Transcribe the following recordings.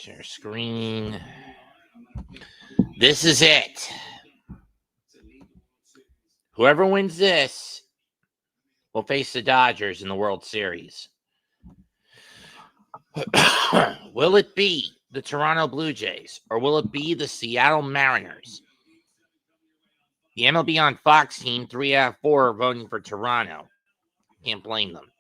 Share screen. This is it. Whoever wins this will face the Dodgers in the World Series. Will it be the Toronto Blue Jays or will it be the Seattle Mariners? The MLB on Fox team, 3 out of 4 are voting for Toronto. Can't blame them.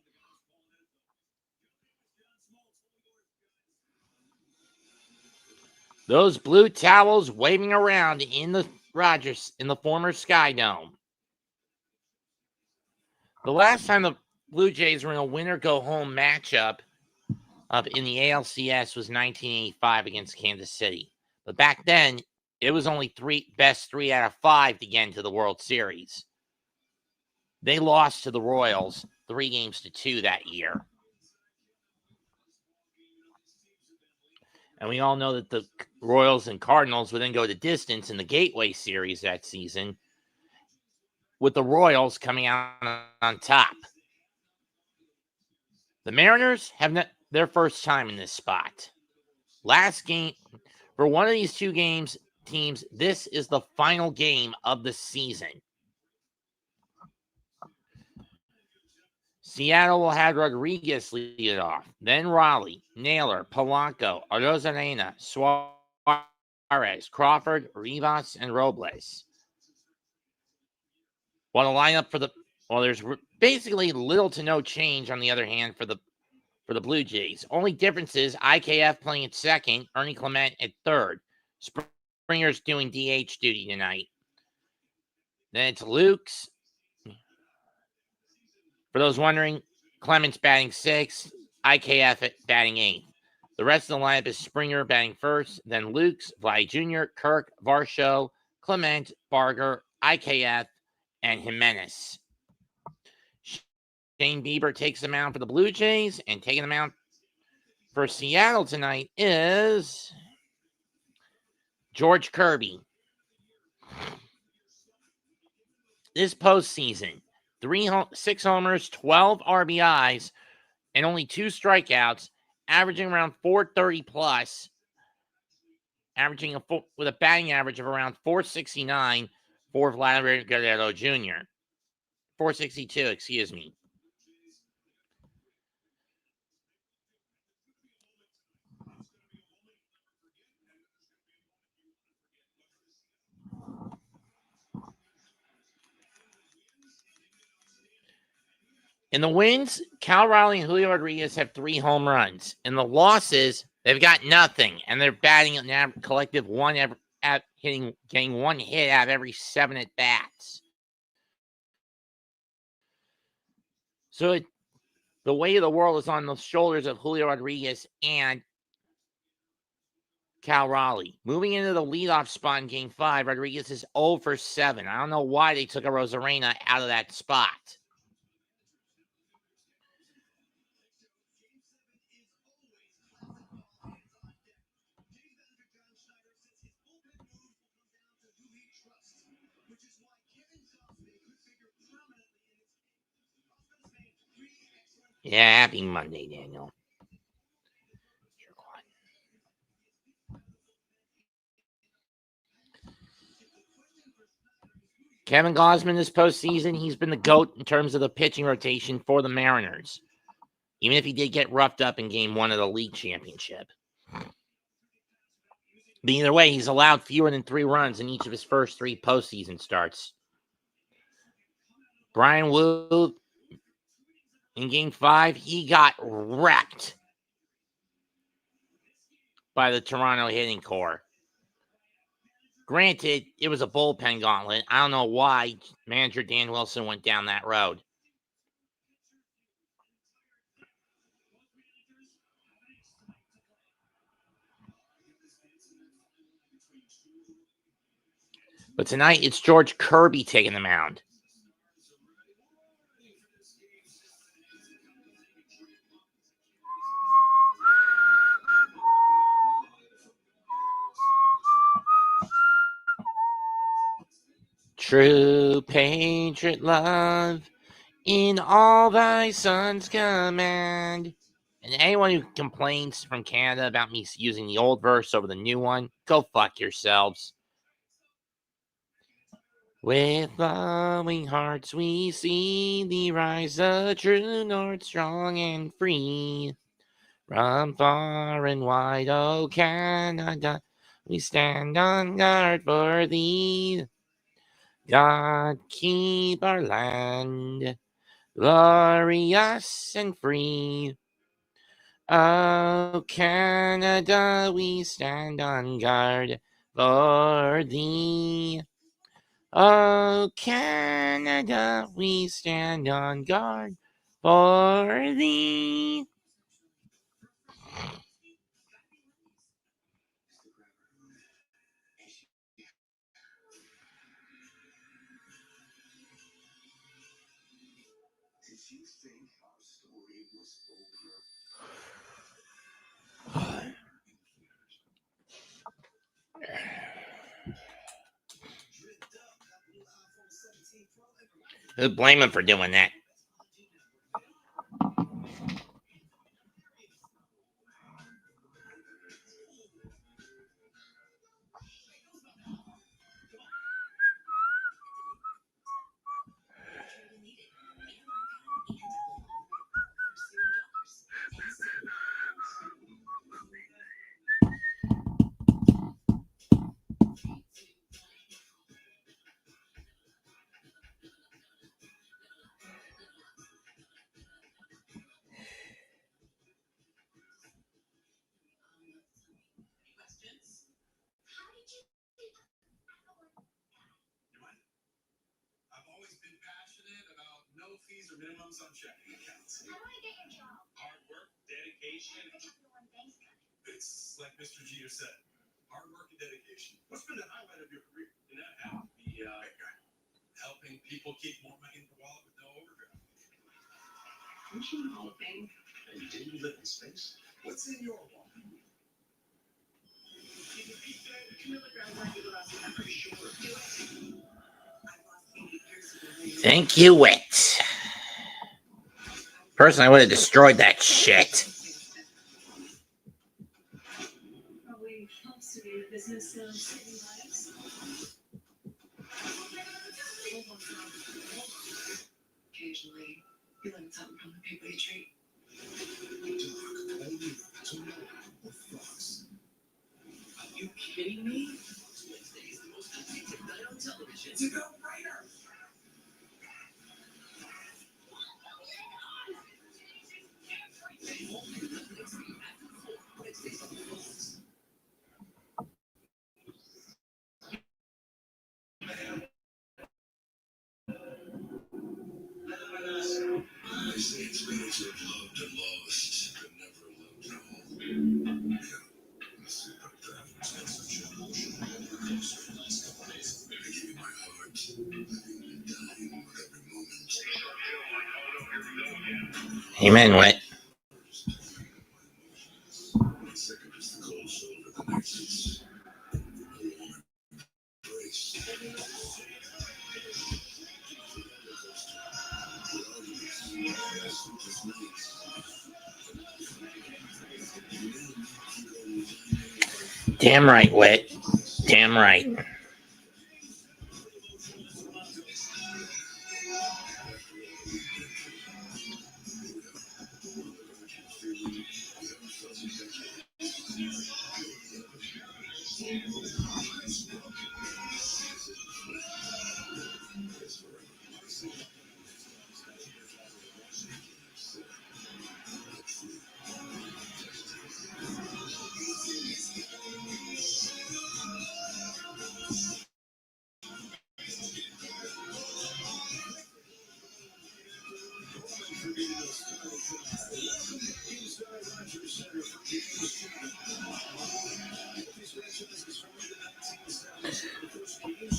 Those blue towels waving around in the Rogers, in the former Sky Dome. The last time the Blue Jays were in a winner-go-home matchup up in the ALCS was 1985 against Kansas City. But back then, it was only best 3 out of 5 to get into the World Series. They lost to the Royals 3-2 that year. And we all know that the Royals and Cardinals would then go the distance in the Gateway Series that season, with the Royals coming out on top. The Mariners have their first time in this spot. Last game, for one of these two teams, this is the final game of the season. Seattle will have Rodriguez lead it off. Then Raleigh, Naylor, Polanco, Arozarena, Suarez, Crawford, Rivas, and Robles. While the lineup there's basically little to no change on the other hand for the Blue Jays. Only difference is IKF playing at second, Ernie Clement at third. Springer's doing DH duty tonight. Then it's Luke's. For those wondering, Clement's batting 6th, IKF batting 8th. The rest of the lineup is Springer batting first, then Luke's, Vlad Jr., Kirk, Varsho, Clement, Barger, IKF, and Jimenez. Shane Bieber takes the mound for the Blue Jays, and taking the mound for Seattle tonight is George Kirby. This postseason, 6 homers, 12 RBIs, and only 2 strikeouts, averaging around 430 plus, with a batting average of around 469 for Vladimir Guerrero Jr. 462, excuse me. In the wins, Cal Raleigh and Julio Rodriguez have 3 home runs. In the losses, they've got nothing, and they're batting a collective getting 1 hit out of every 7 at bats. So the weight of the world is on the shoulders of Julio Rodriguez and Cal Raleigh. Moving into the leadoff spot in Game 5, Rodriguez is 0 for 7. I don't know why they took Arozarena out of that spot. Yeah, happy Monday, Daniel. Kevin Gausman this postseason, he's been the GOAT in terms of the pitching rotation for the Mariners, even if he did get roughed up in Game 1 of the league championship. But either way, he's allowed fewer than 3 runs in each of his first 3 postseason starts. Brian Wu, in Game 5, he got wrecked by the Toronto hitting core. Granted, it was a bullpen gauntlet. I don't know why manager Dan Wilson went down that road. But tonight, it's George Kirby taking the mound. True patriot love in all thy sons command. And anyone who complains from Canada about me using the old verse over the new one, go fuck yourselves. With glowing hearts we see thee rise, the true north, strong and free. From far and wide, oh Canada, we stand on guard for thee. God keep our land glorious and free. Oh Canada, we stand on guard for thee. Oh Canada, we stand on guard for thee. Who blame him for doing that? Thank you, Wit. Personally, I would have destroyed that shit. Occasionally, you learn something from the people you treat. Are you kidding me? Wednesday is the most addictive night on television. It's a no-brainer. They say it's better to have loved and lost than never loved at all. Yeah, let's see about that. It's been such an emotional roller coaster the last couple days. I gave you my heart, living and dying with every moment. Amen, Wit. One second it's the cold shoulder, the next it's a warm embrace. Damn right, Wit. Damn right.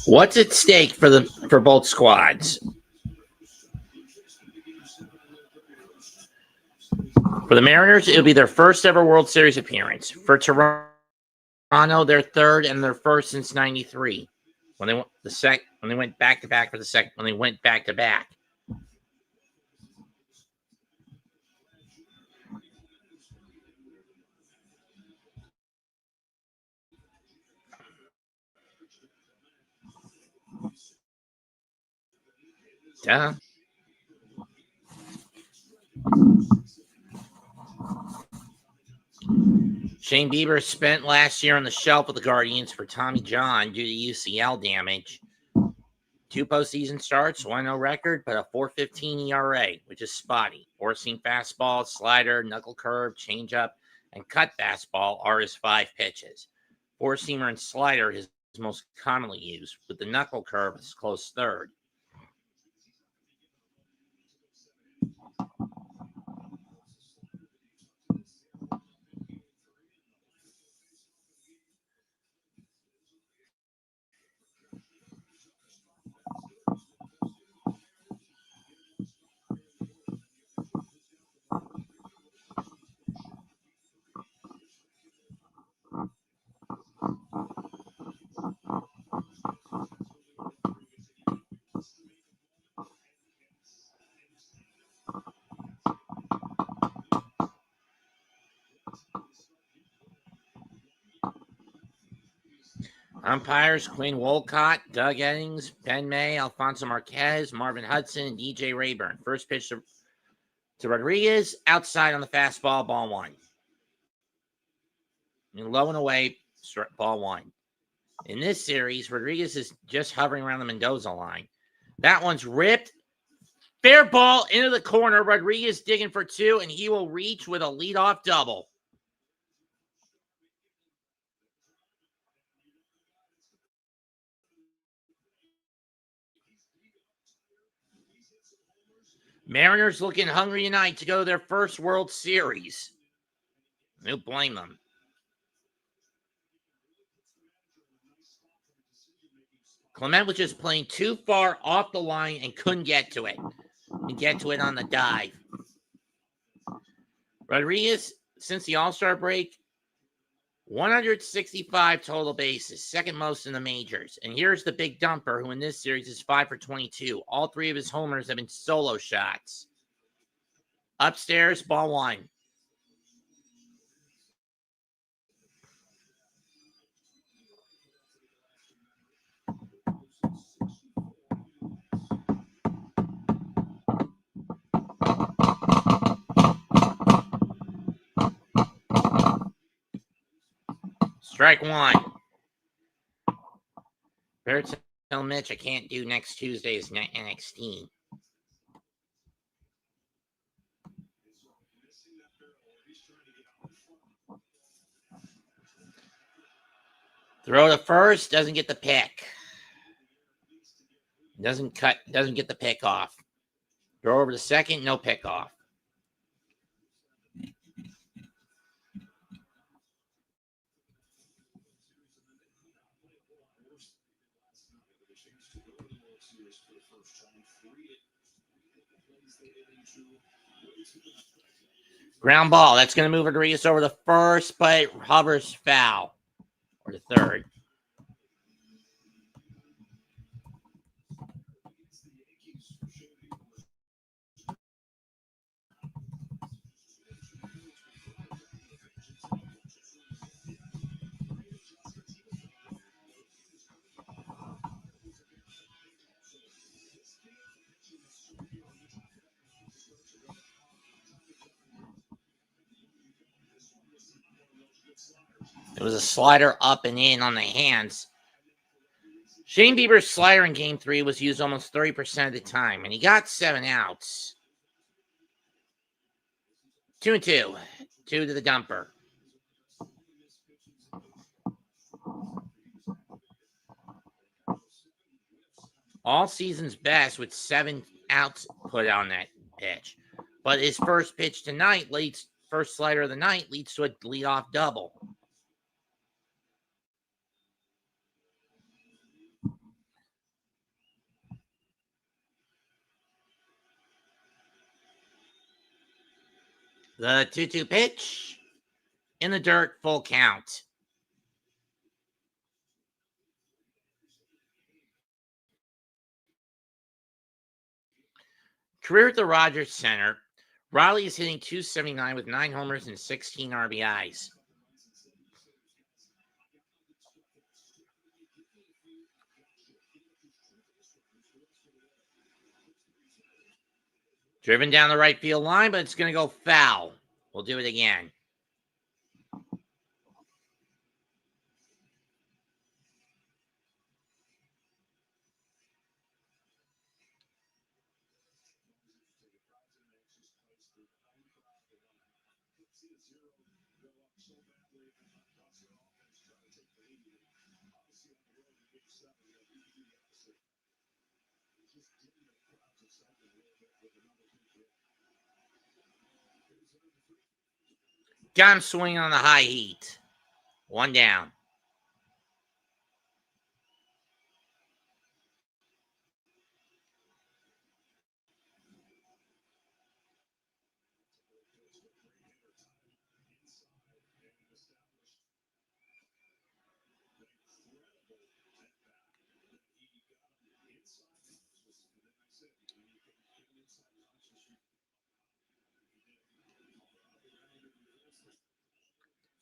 What's at stake for both squads? For the Mariners, it'll be their first ever World Series appearance. For Toronto, their third and their first since '93, when they went back to back for the second. When they went back to back. Duh. Shane Bieber spent last year on the shelf with the Guardians for Tommy John due to UCL damage. 2 postseason starts, 1-0 record, but a 4.15 ERA, which is spotty. Four-seam fastball, slider, knuckle curve, changeup, and cut fastball are his 5 pitches. Four-seamer and slider his most commonly used, with the knuckle curve as close third. Umpires: Quinn Wolcott, Doug Eddings, Ben May, Alfonso Marquez, Marvin Hudson, and DJ Rayburn. First pitch to Rodriguez, outside on the fastball, ball 1. And low and away, ball 1. In this series, Rodriguez is just hovering around the Mendoza line. That one's ripped. Fair ball into the corner. Rodriguez digging for 2, and he will reach with a leadoff double. Mariners looking hungry tonight to go to their first World Series. Don't blame them. Clement was just playing too far off the line and couldn't get to it. And get to it on the dive. Rodriguez, since the All-Star break, 165 total bases, second most in the majors. And here's the big dumper, who in this series is 5 for 22. All 3 of his homers have been solo shots. Upstairs, ball 1. Strike 1. Better tell Mitch I can't do next Tuesday's NXT. Throw to first, doesn't get the pick. Doesn't get the pick off. Throw over to second, no pick off. Ground ball. That's going to move Rodriguez over to first, but hovers foul. Or to third. It was a slider up and in on the hands. Shane Bieber's slider in Game 3 was used almost 30% of the time, and he got 7 outs. 2-2. 2 to the dumper. All season's best with 7 outs put on that pitch. But his first pitch tonight first slider of the night leads to a leadoff double. The 2-2 pitch in the dirt, full count. Career at the Rogers Center, Riley is hitting .279 with 9 homers and 16 RBIs. Driven down the right field line, but it's going to go foul. We'll do it again. Got him swinging on the high heat. One down.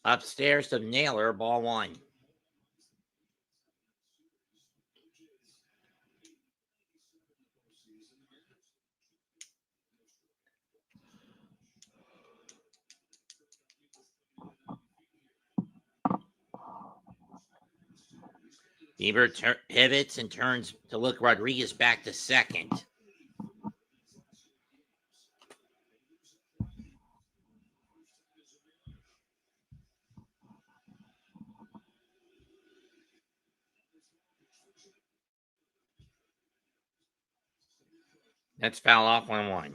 Upstairs to Naylor, ball one. Bieber pivots and turns to look Rodriguez back to second. That's foul off 1-1.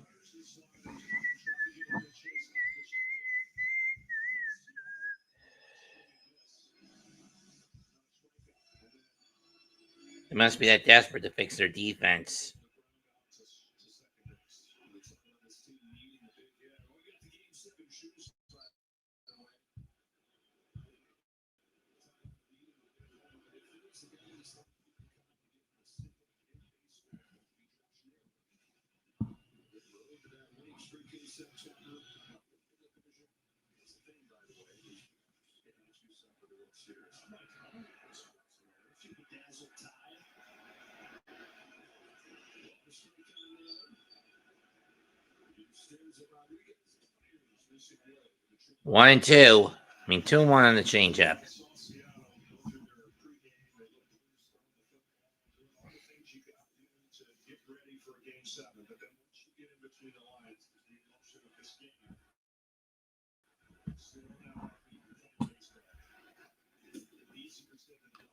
They must be that desperate to fix their defense. One and two. 2-1 on the changeup.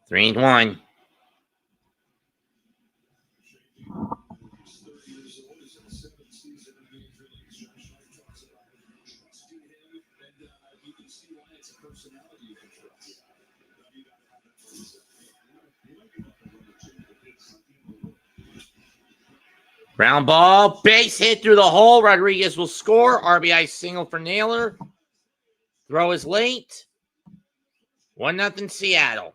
Three and one. Ground ball, base hit through the hole. Rodriguez will score. RBI single for Naylor. Throw is late. 1-0 Seattle.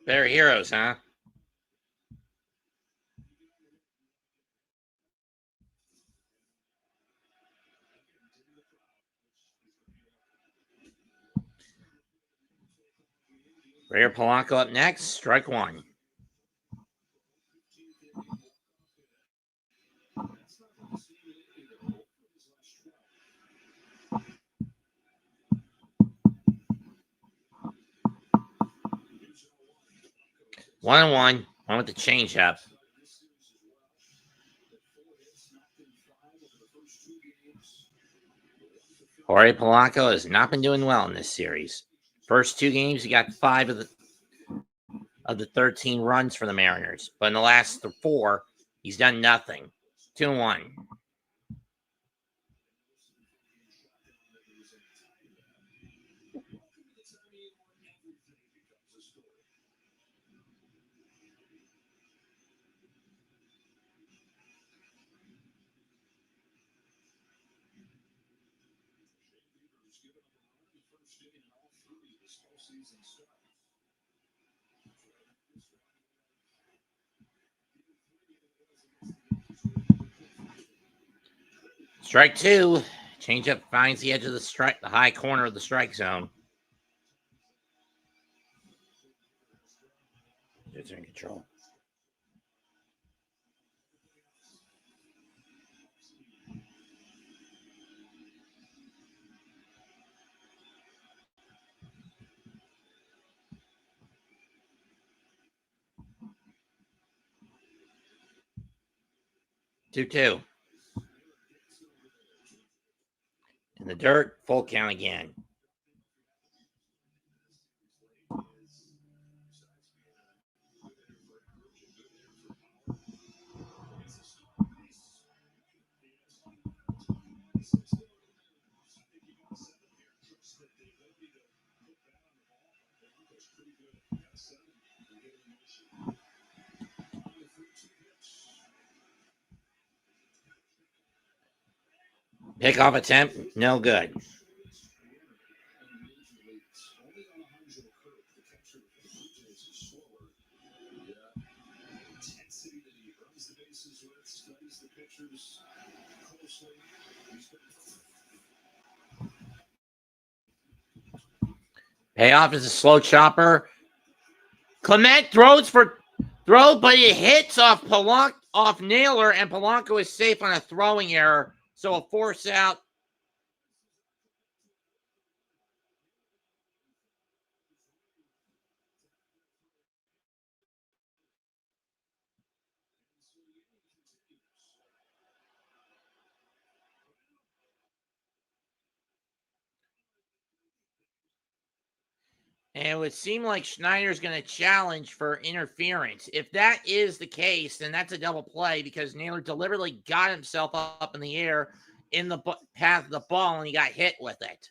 They're heroes, huh? Rare Polanco up next. Strike one. One and one. One with the changeup. Jorge Polanco has not been doing well in this series. First two games, he got 5 of the 13 runs for the Mariners. But in the last 4, he's done nothing. 2-1. Strike two. Changeup finds the edge of the high corner of the strike zone. It's in control. Two. In the dirt, full count again. Pickoff attempt, no good. Payoff is a slow chopper. Clement throws, but it hits off Naylor, and Polanco is safe on a throwing error. So a force out. And it would seem like Schneider's going to challenge for interference. If that is the case, then that's a double play because Naylor deliberately got himself up in the air in the path of the ball, and he got hit with it.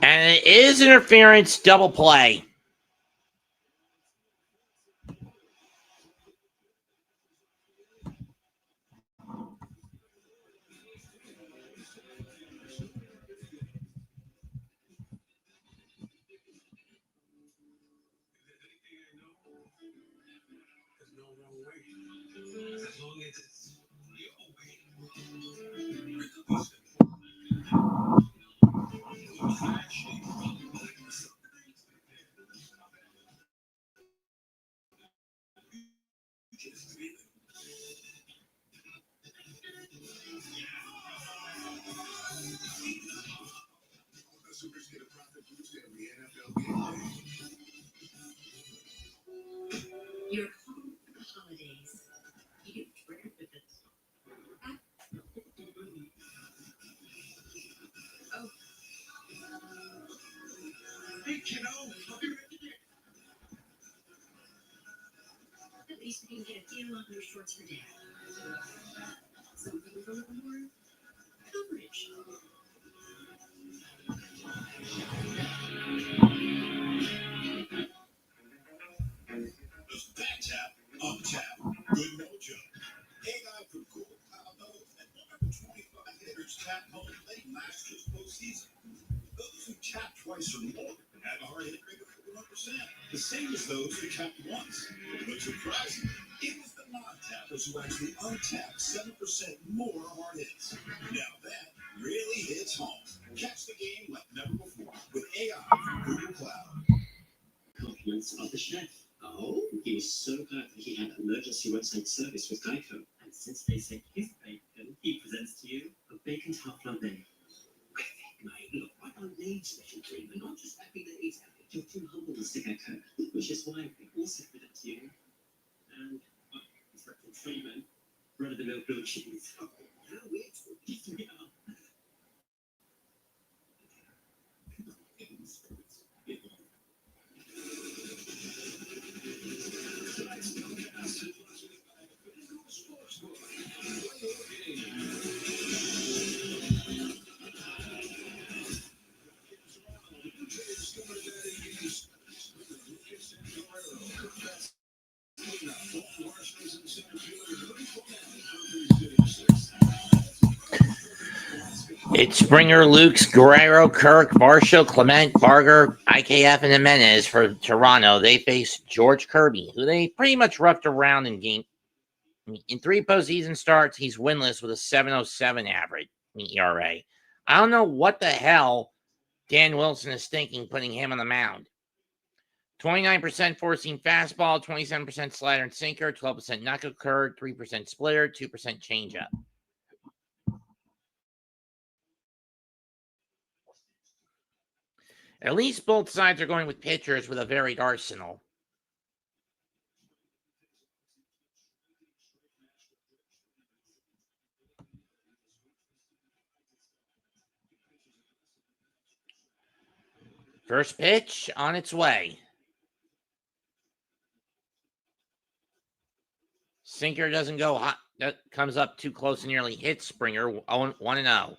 And it is interference, double play. Your home for the holidays. You triggered with it. Oh. Hey, kiddo. At least we can get a deal on your shorts for dad. Something with a little more coverage. Back tap, up tap, good mojo. AI for cool combos and 125 hitters tap home late last year's postseason. Those who code to tap once. But surprisingly, it was the non-tappers who actually untapped 7% more of our hits. Now that really hits home. Catch the game like never before with AI from Google Cloud. Compliments of the chef. Oh, he was so glad that he had emergency roadside service with Geico. And since they sent his bacon, he presents to you a bacon tart flambé. Mate, look, I don't need special treatment. I'm just happy that he's happy. You're too humble to stick Geico, which is why we also present to you. And special treatment, run-of-the-mill blue cheese. Oh, now it's we are. It's Springer, Lukes, Guerrero, Kirk, Varsho, Clement, Barger, IKF, and Jimenez for Toronto. They face George Kirby, who they pretty much roughed around in game. In 3 postseason starts, he's winless with a 7.07 average ERA. I don't know what the hell Dan Wilson is thinking putting him on the mound. 29% four-seam fastball, 27% slider and sinker, 12% knuckle curve, 3% splitter, 2% changeup. At least both sides are going with pitchers with a varied arsenal. First pitch on its way. Sinker doesn't go hot. That comes up too close and nearly hits Springer. 1-0.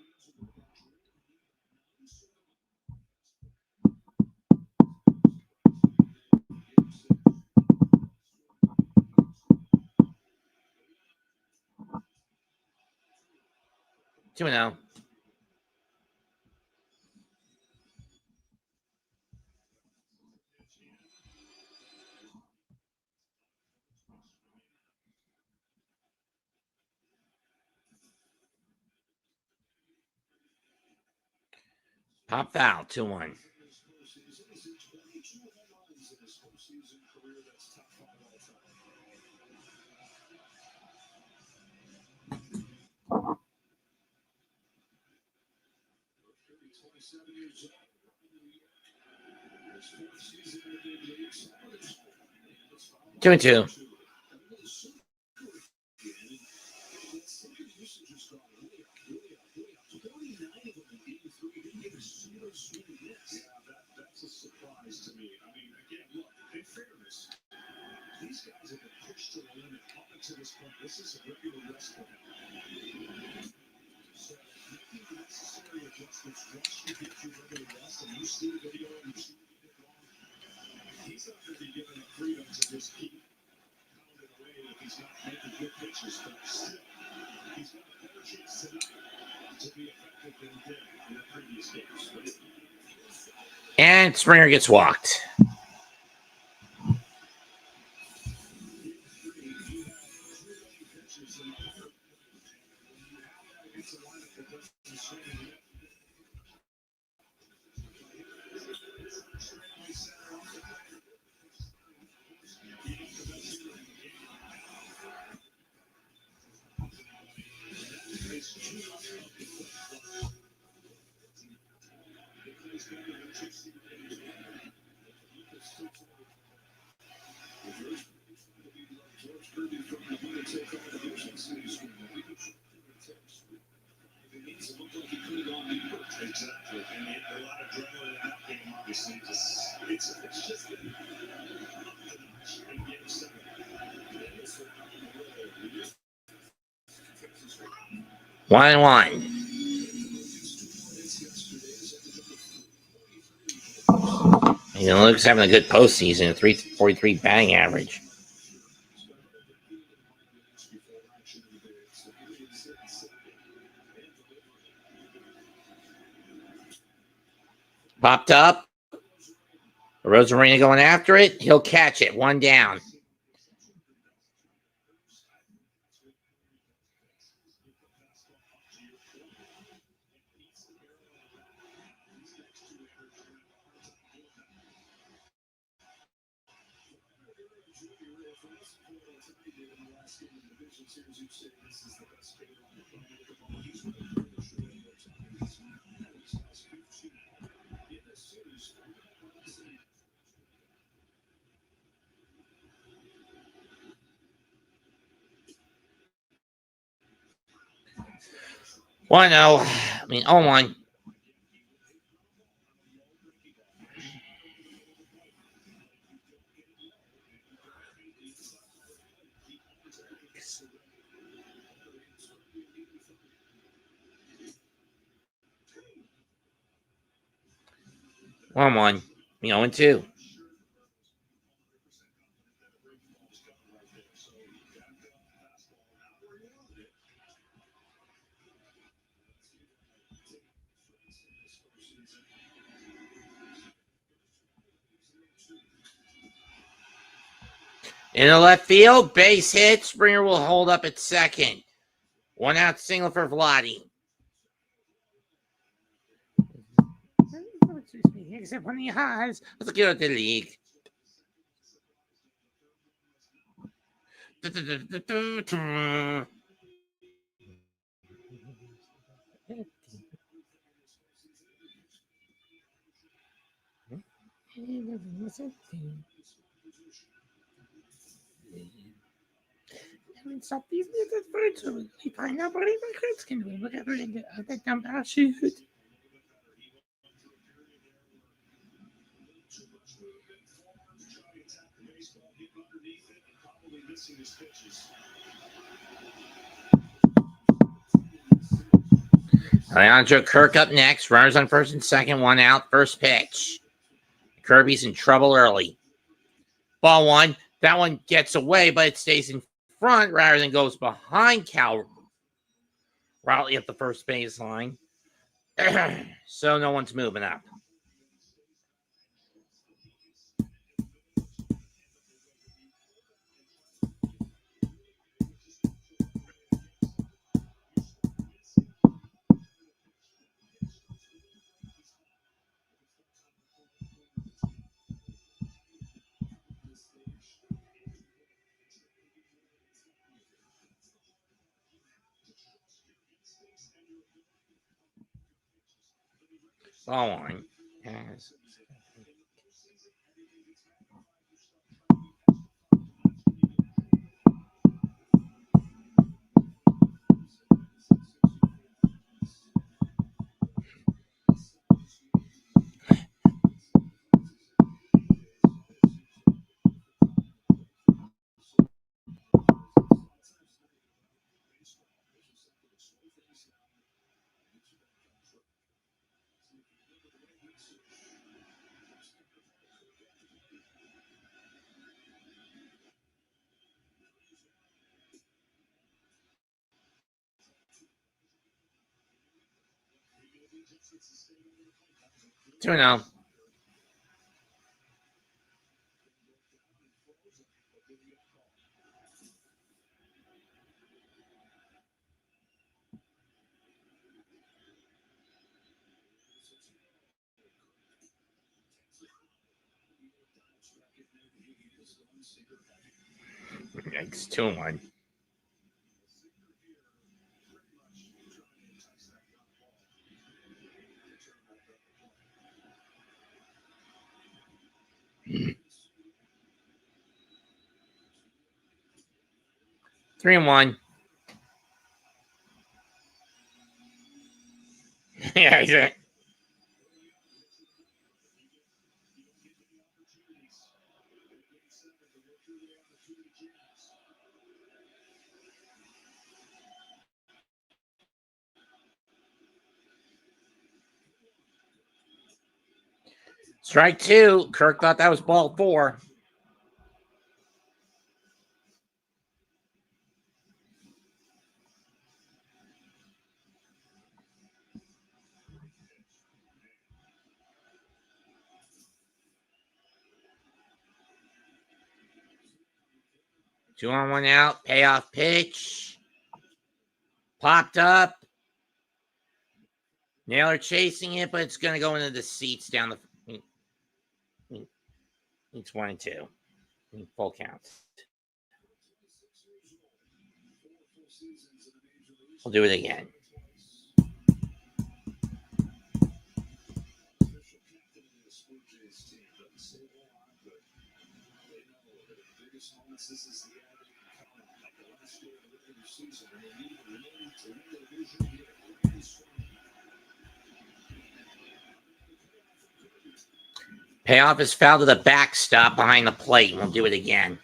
Two and 0. Pop foul, 2-1. Two and 2. That's a surprise to me. I mean, again, look, in fairness, these guys have been pushed to the limit up until this point. This is a regular rest for them. So making the necessary adjustments once you get your regular rest and you see the video and you see what you did wrong, he's not going to be given the freedom to just keep pounding away if he's not making good pitches. But still, he's got a better chance tonight to be effective than he did in the previous games. And Springer gets walked. Exactly. And a lot of adrenaline in that game, obviously. It's just and game 7. 1-1. You know, Luke's having a good postseason, a 343 batting average. Popped up. Rosarina going after it. He'll catch it. One down. One zero. I mean, 0-1. One. 0-2. In the left field, base hit. Springer will hold up at second. 1 out single for Vladdy. Except when he has. Let's get out the league. Stop these birds so we find out what my kids can do. Look at that dumb shoot. Alejandro Kirk up next. Runners on first and second. 1 out. First pitch. Kirby's in trouble early. Ball 1. That one gets away, but it stays in front rather than goes behind Cal Routley at the first baseline. So no one's moving up. Ball 1. Yes. Two now. Yikes, 2-1. Three and 1. Yeah, exactly. Strike 2. Kirk thought that was ball 4. 2-on-1 out. Payoff pitch. Popped up. Naylor chasing it, but it's going to go into the seats down the. It's 1-2. Full count. We'll do it again. Payoff is foul to the backstop behind the plate. We'll do it again.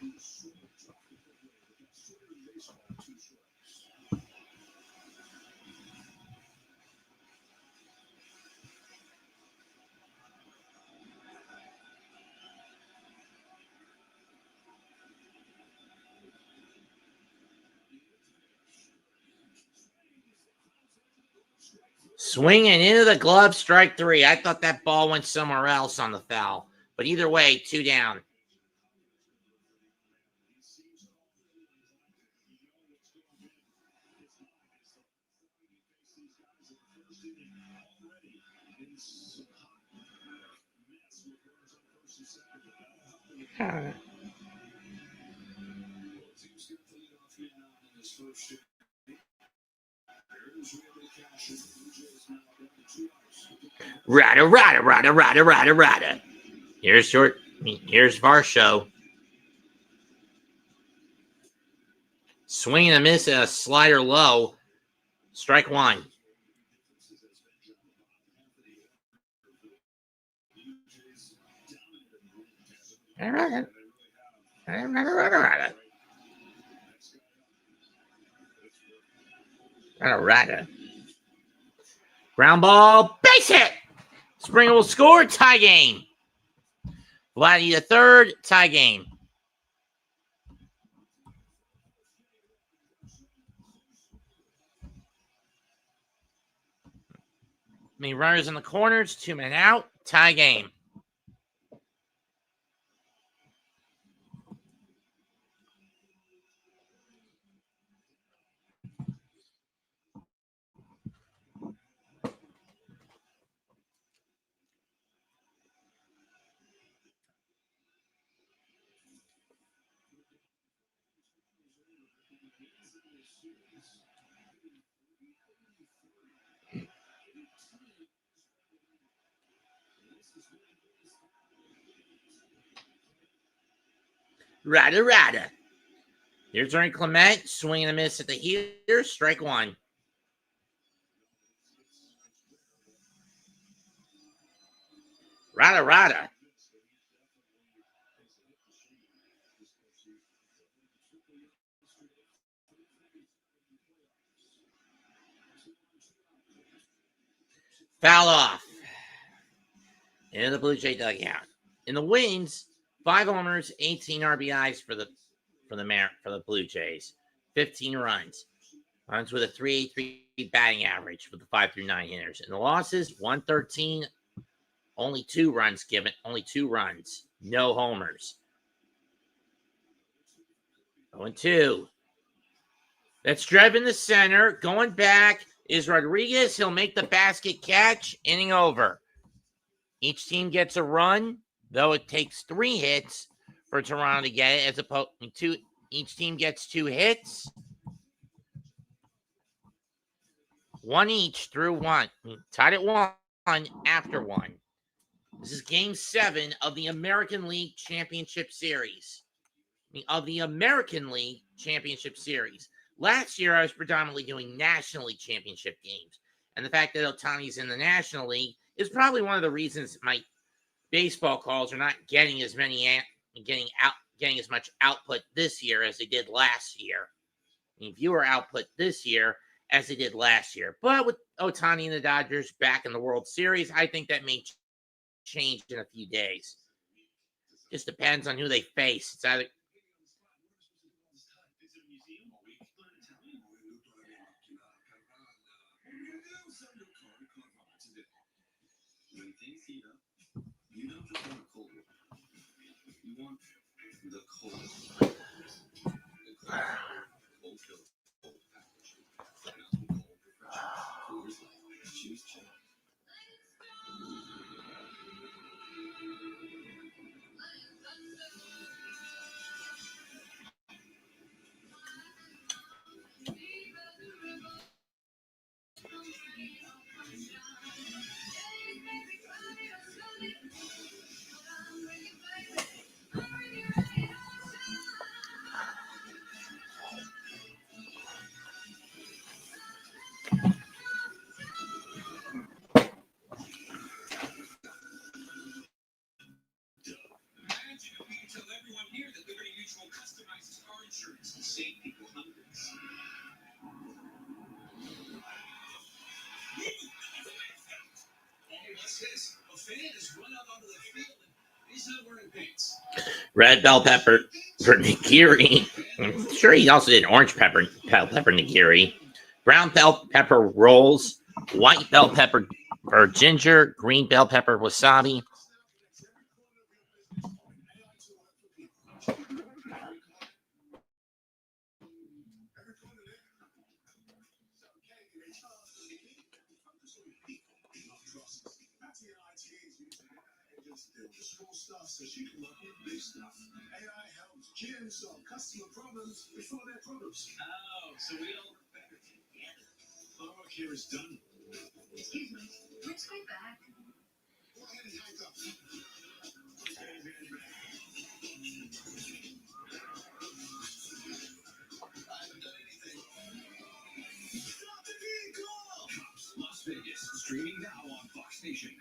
Swinging into the glove, strike 3. I thought that ball went somewhere else on the foul. But either way, 2 down. Rada. Here's Varsho. Swing and a miss and a slider low. Strike 1. Rada. Ground ball, base hit. Springer will score, tie game. Vladdy the third, tie game. Many runners in the corners, 2 men out, tie game. Rada. Here's Ernie Clement, swing and a miss at the heater, strike 1. Rada. Foul off. Into the Blue Jay dugout. In the wins, 5 homers, 18 RBIs for the Blue Jays, 15 runs. Runs with a 3.83 batting average for the 5 through 9 hitters. In the losses, 113, only 2 runs given, no homers. 0-2. That's driven the center. Going back is Rodriguez. He'll make the basket catch. Inning over. Each team gets a run, though it takes 3 hits for Toronto to get it, as opposed to each team gets 2 hits. 1 each through 1. Tied at 1 after 1. This is Game 7 of the American League Championship Series. Last year, I was predominantly doing National League Championship games. And the fact that Ohtani's in the National League is probably one of the reasons my baseball calls are not getting as much output this year as they did last year. Viewer output this year as they did last year. But with Ohtani and the Dodgers back in the World Series, I think that may change in a few days. Just depends on who they face. It's either You don't just want a cold one. You want the cold. Tell everyone here that Liberty Mutual customizes car insurance to save people hundreds. What's this? A fan has run out onto the field and he's not wearing pants. Red bell pepper for nigiri. I'm sure he also did orange bell pepper nigiri. Brown bell pepper rolls. White bell pepper or ginger. Green bell pepper wasabi. So she can look at big stuff. AI helps Jim solve customer problems before their problems. Oh, so we all work better together. Our work here is done. Excuse me, which way back? Go ahead and hike up. I haven't done anything. Stop the vehicle! Las Vegas, streaming now on Fox Nation.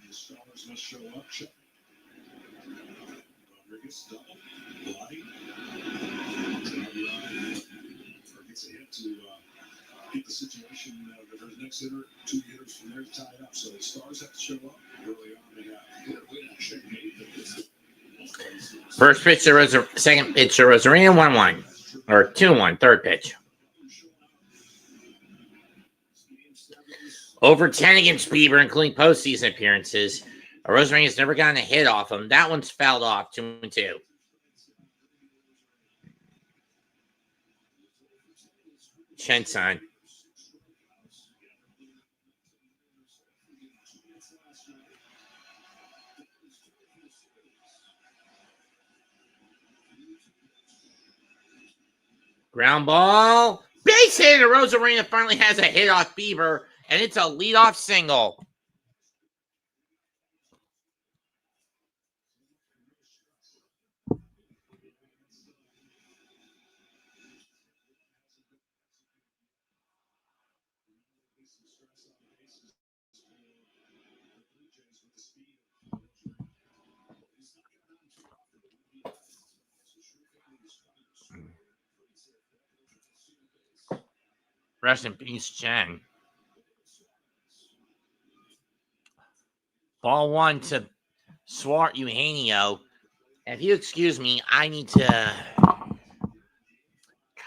The stars must show up. Rodriguez double body. Gets ahead to get the situation that her next hitter, two hitters from there tied up. So the stars have to show up early on. They got good win action. First pitch to second pitch to Rosarina, 1-1. Or 2-1, third pitch. Over 10 against Bieber, including postseason appearances. Rosarina's never gotten a hit off him. That one's fouled off, 2-2. Shenson. Ground ball. Base hit. Rosarina finally has a hit off Bieber, and it's a leadoff single. Rest in peace, Jen. Ball one to Swart Eugenio. If you excuse me, I need to drop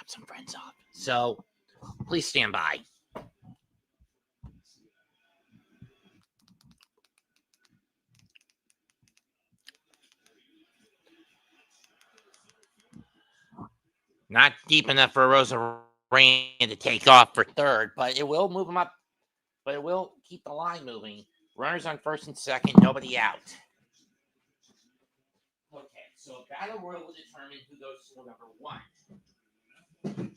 some friends off. So please stand by. Not deep enough for Rosarina to take off for third, but it will move him up. But it will keep the line moving. Runners on first and second, nobody out. Okay, so Battle Royal will determine who goes to number 1.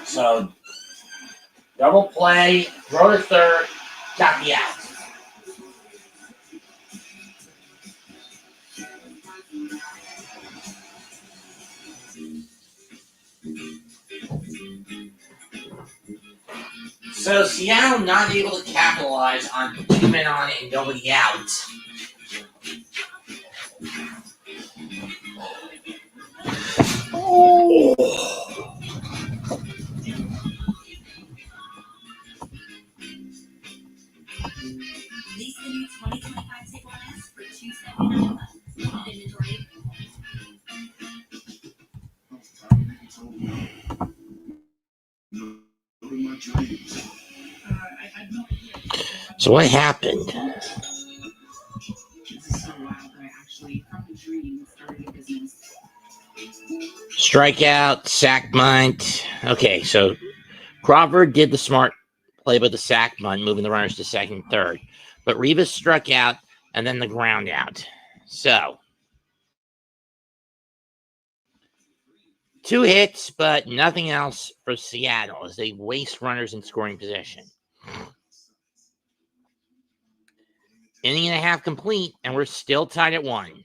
So, double play, throw to third, got the out. So, Seattle not able to capitalize on 2 men on and nobody out. Oh. These are the new 2025 takeaways for $2.79 inventory. So what happened? This is so wild that I actually, from a dream, started a business. Strikeout, sack bunt. Okay, so Crawford did the smart play with the sack bunt, moving the runners to second and third. But Rivas struck out and then the ground out. So 2 hits, but nothing else for Seattle as they waste runners in scoring position. Inning and a half complete, and we're still tied at 1.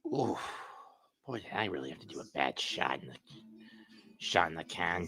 Ooh, boy, did I really have to do a bad shot in the can.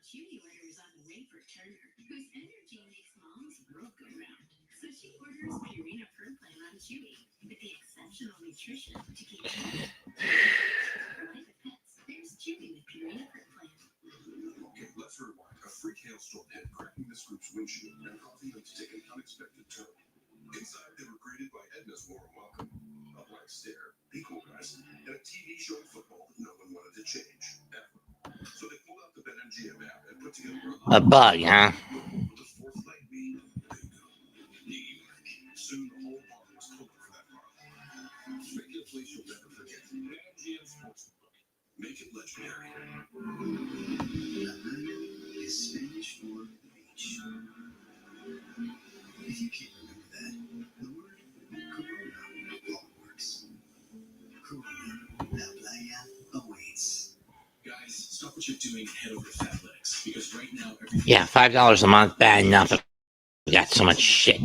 Judy orders on the way for Turner, whose energy makes mom's world go round. So she orders Purina Pro Plan on Chewy with the exceptional nutrition to keep Chewy. For life with pets, there's Chewy with Purina Pro Plan. Okay, let's rewind. A freak hailstorm hit, cracking this group's windshield and causing them to take an unexpected turn. Inside, they were greeted by Edna's warm welcome, a blank stare, hey cool guys, and a TV showing football that no one wanted to change, ever. So they pulled out the BetMGM app and put together A bug, huh? with the fourth leg being bingo. New York. Soon the whole park was pulling for that park. Make it a place you'll never forget. BetMGM Sportsbook. Make it legendary. Is Spanish for the beach. If you can't remember that, the word Corona all works. Corona, la playa awaits. Guys, stop what you're doing and head over to Fatletics because right now everything. Yeah, $5 a month, bad enough. We got so much shit.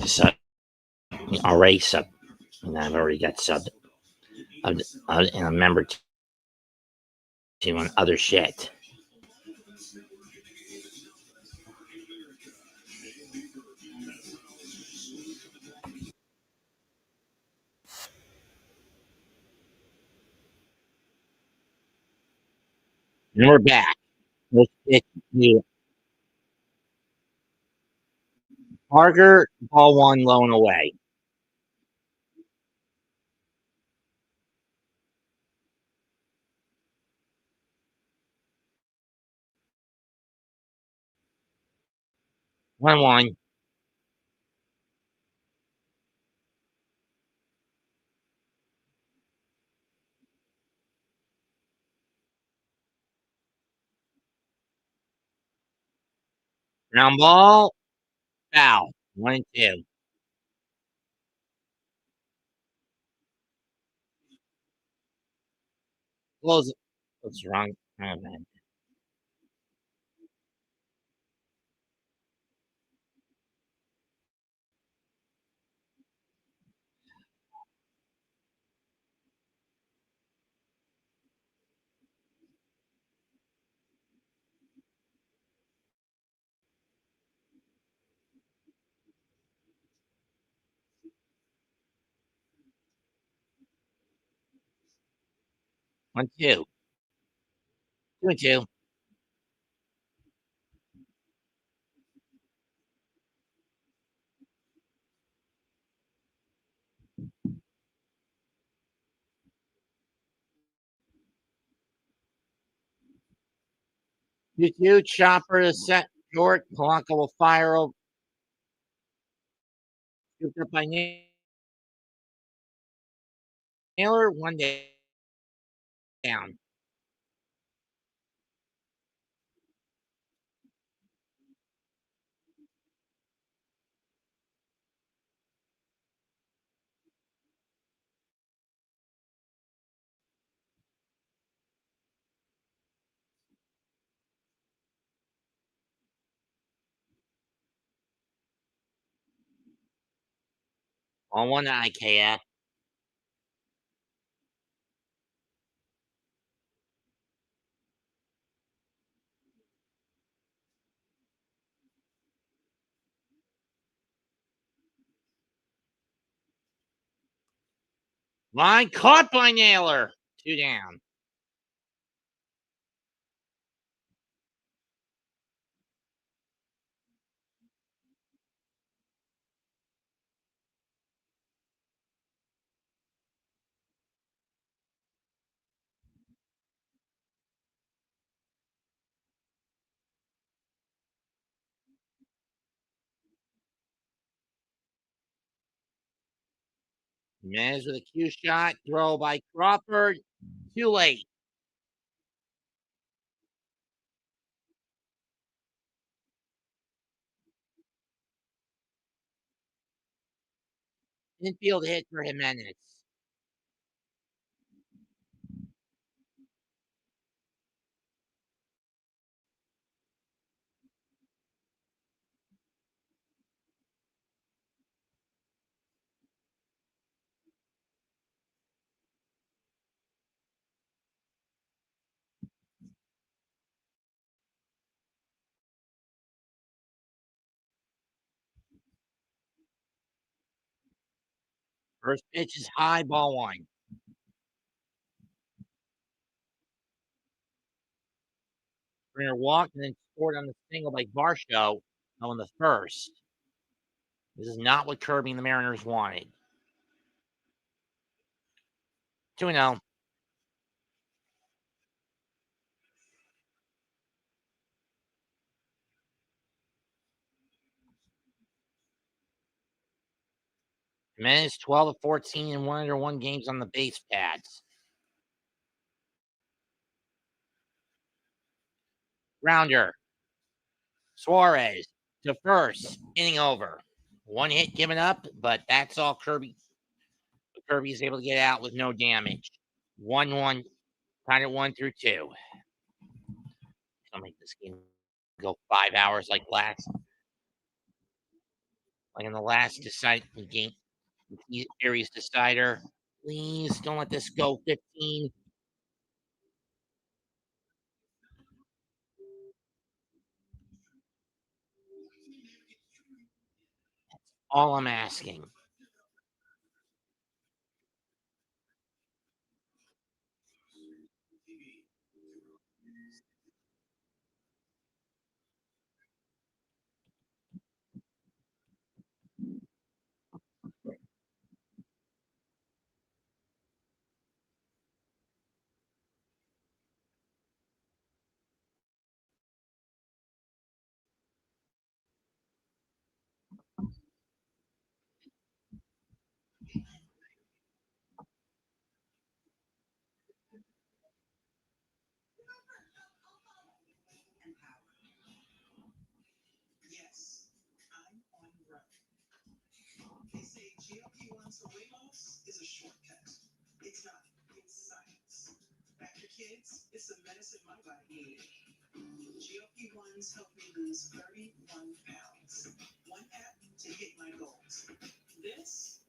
So, already sub, and I've already got subbed. And a member to on other shit. And we're back. Let's get to Parker, ball one, low and away. One. Ground ball, foul. 1-2. Close it. What's wrong? Oh, man. One, two. 2-2. Two, chopper to set short. Polanco will fire over. Scooped up by Naylor. One down. On one to IKF. Line caught by Naylor. 2 down. Mez with a cue shot. Throw by Crawford. Too late. Infield hit for Jimenez. First pitch is high, ball one. Springer walked and then scored on the single by Varsho on the first. This is not what Kirby and the Mariners wanted. 2-0. Jimenez 12 of 14 and 1-1 games on the base pads. Rounder. Suarez to first. Inning over. One hit given up, but that's all Kirby. Kirby is able to get out with no damage. 1-1. Kind of 1 through 2. I'll make this game go 5 hours like in the last decided game series decider. Please don't let this go 15. All I'm asking. So weight loss is a shortcut. It's not. It's science. Back your kids, it's the medicine my body needed. GLP-1s helped me lose 31 pounds. One app to hit my goals. This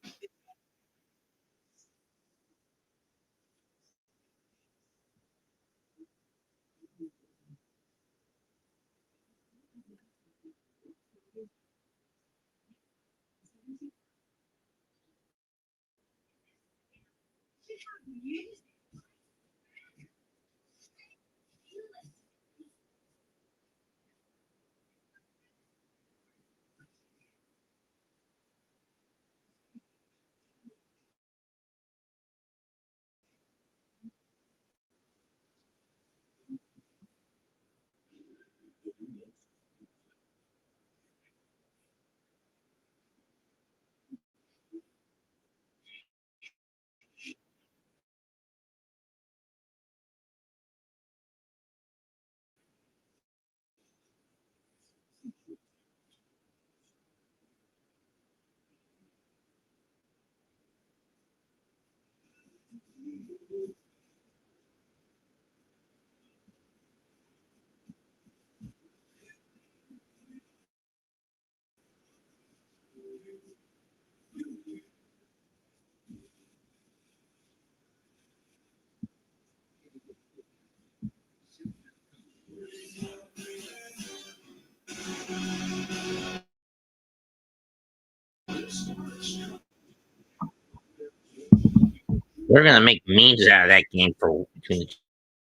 We're gonna make memes out of that game for between the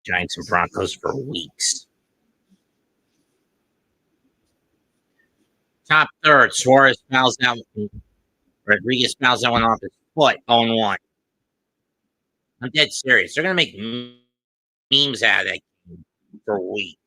Giants and Broncos for weeks. Top third, Suarez fouls out. Rodriguez fouls that one off his foot. 0-1. I'm dead serious. They're gonna make memes out of that game for weeks.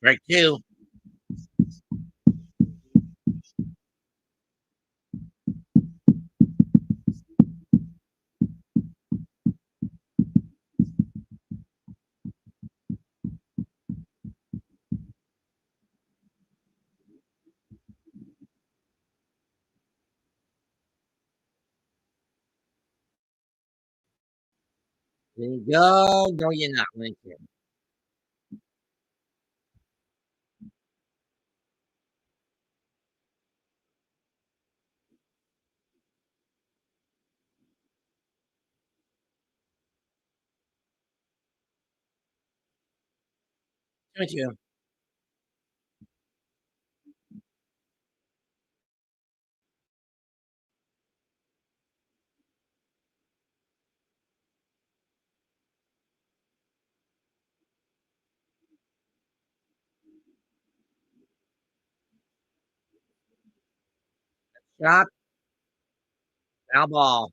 Right, two. There you go. No, you're not, Lincoln. Don't you? Stop. Foul ball.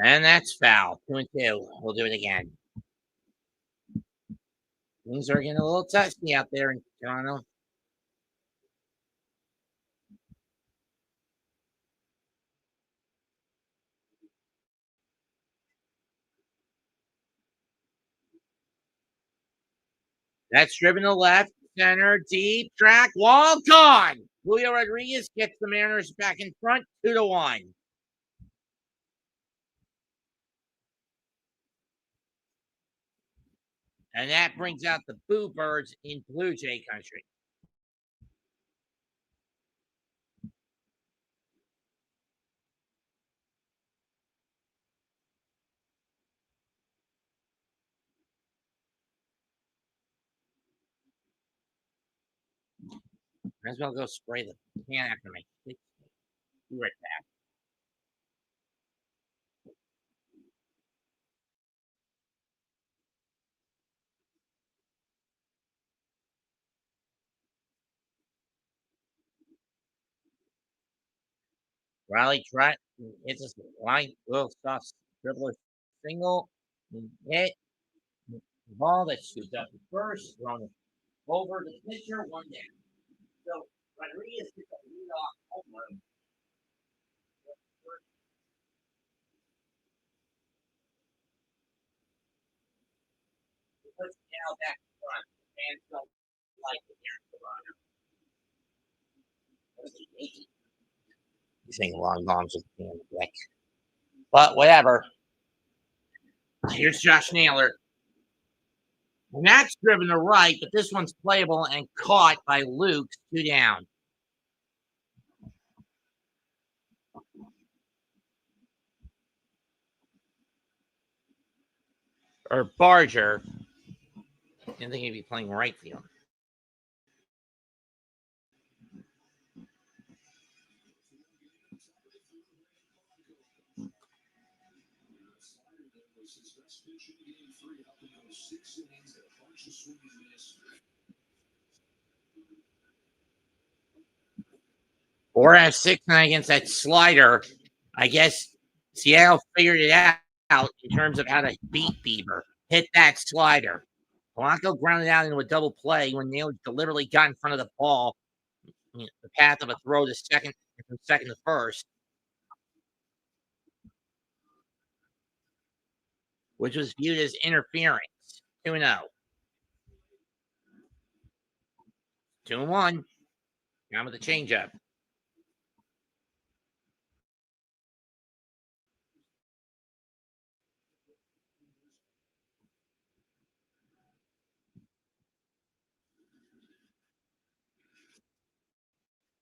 And that's foul. 2-2. We'll do it again. Things are getting a little touchy out there in Toronto. That's driven to left, center, deep, track, wall, gone. Julio Rodriguez gets the Mariners back in front, 2-1. And that brings out the Boo Birds in Blue Jay country. Might as well go spray the can after my kick. Be right back. Riley Trent hits a line, little soft dribbler single, hit the ball that shoots up at first, thrown over the pitcher, 1 down. So Rodriguez gets a leadoff home run. Puts now back in front. Fans don't like it here in Toronto. He's saying long bombs with the deck. But whatever. Here's Josh Naylor. And that's driven to right, but this one's playable and caught by Luke, 2 down. Or Barger. Didn't think he'd be playing right field. Or at 6-9 against that slider. I guess Seattle figured it out in terms of how to beat Bieber. Hit that slider. Polanco grounded out into a double play when Naylor deliberately got in front of the ball. The path of a throw to second, from second to first, which was viewed as interference. 2-0. 2-1. Down with the changeup.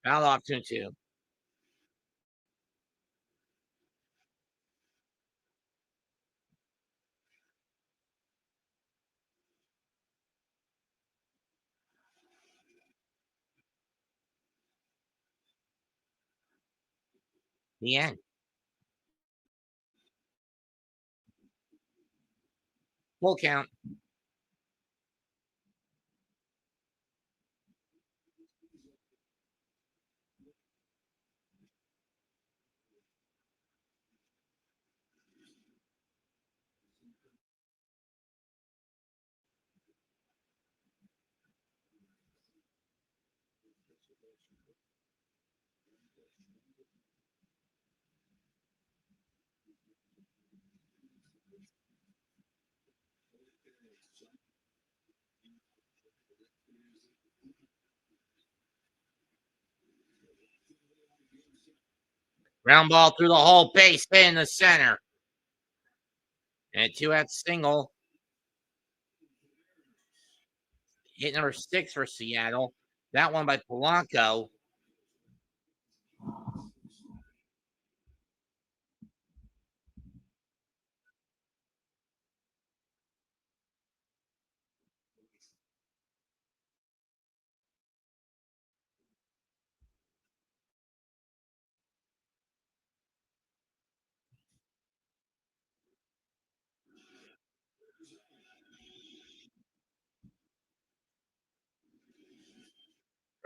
Foul off 2-2. The end. Full count. Ground ball through the whole base, hit in the center. And a 2-out single. Hit number 6 for Seattle. That one by Polanco.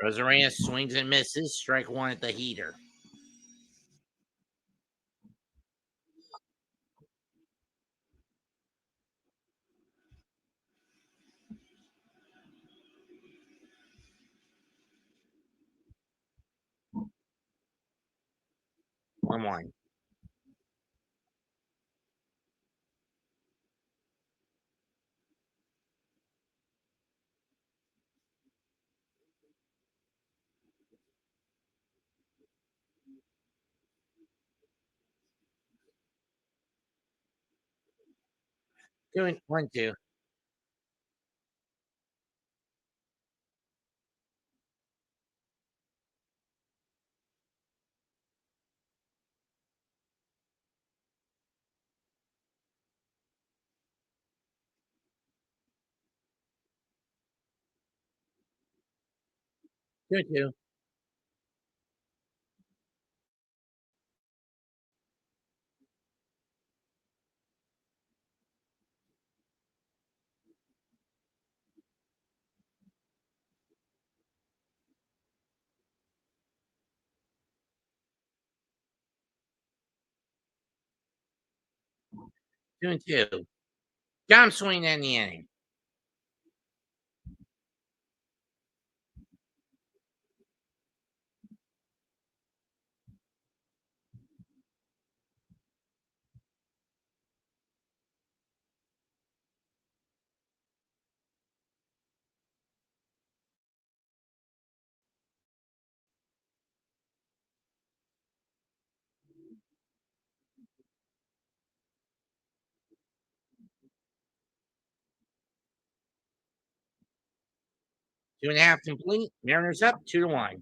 Rosarena swings and misses. Strike 1 at the heater. 1-1. Doing 1-2. Good too. Doing 2. Got him swinging in the inning. Two and a half complete. Mariners up 2-1.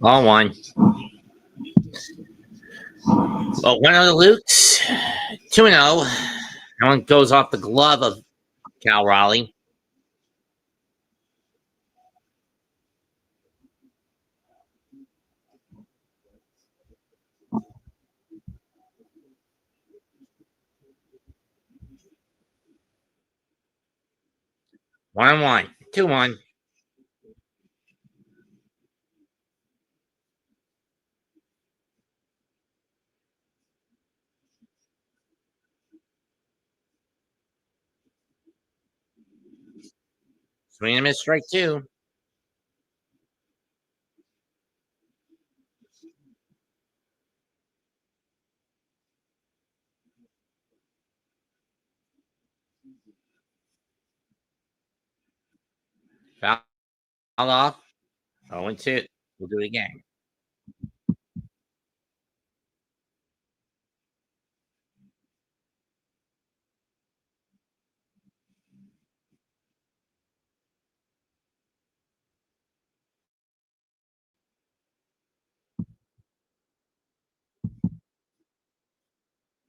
All one. Well, one of the Lukes, 2-0. That one goes off the glove of Cal Raleigh. 1-1. 2-1. Swing and a miss, strike 2. Foul off. 0-2. We'll do it again.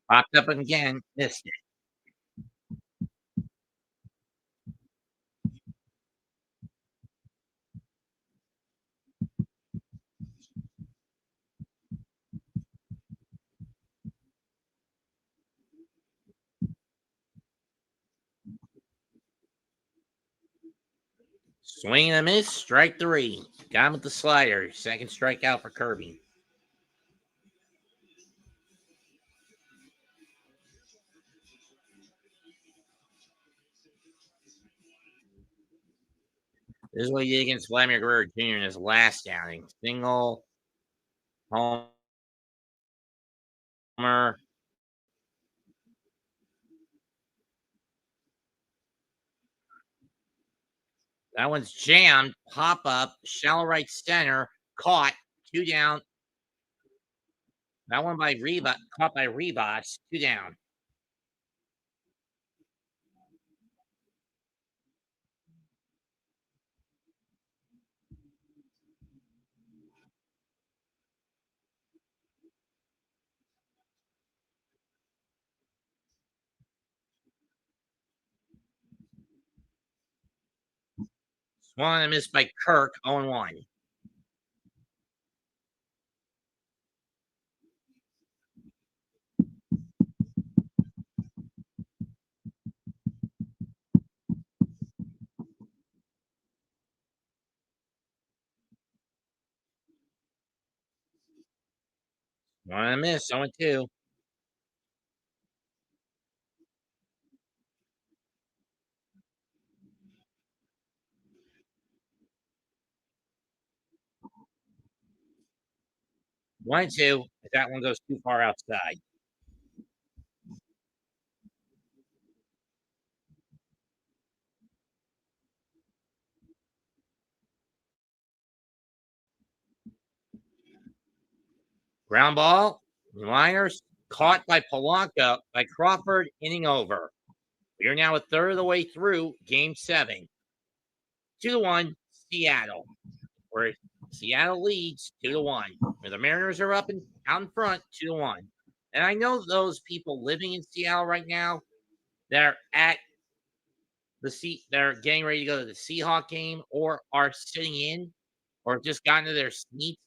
Popped up again. Missed it. Swing and a miss, strike 3. Got him with the slider. Second strikeout for Kirby. This is what he did against Vladimir Guerrero Jr. in his last outing. Single, homer. That one's jammed. Pop up, shallow right center. Caught. 2 down. That one by Rivas. Caught by Rivas. 2 down. Swung and a miss by Kirk. 0-1. Swung and a miss. 0-2. One, two. If that one goes too far outside. Ground ball. Liners caught by Polanco by Crawford. Inning over. We are now a third of the way through Game 7. 2-1 Seattle. Where Seattle leads 2-1. Where the Mariners are up and out in front 2-1. And I know those people living in Seattle right now, they're at they're getting ready to go to the Seahawk game or are sitting in or just gotten to their seats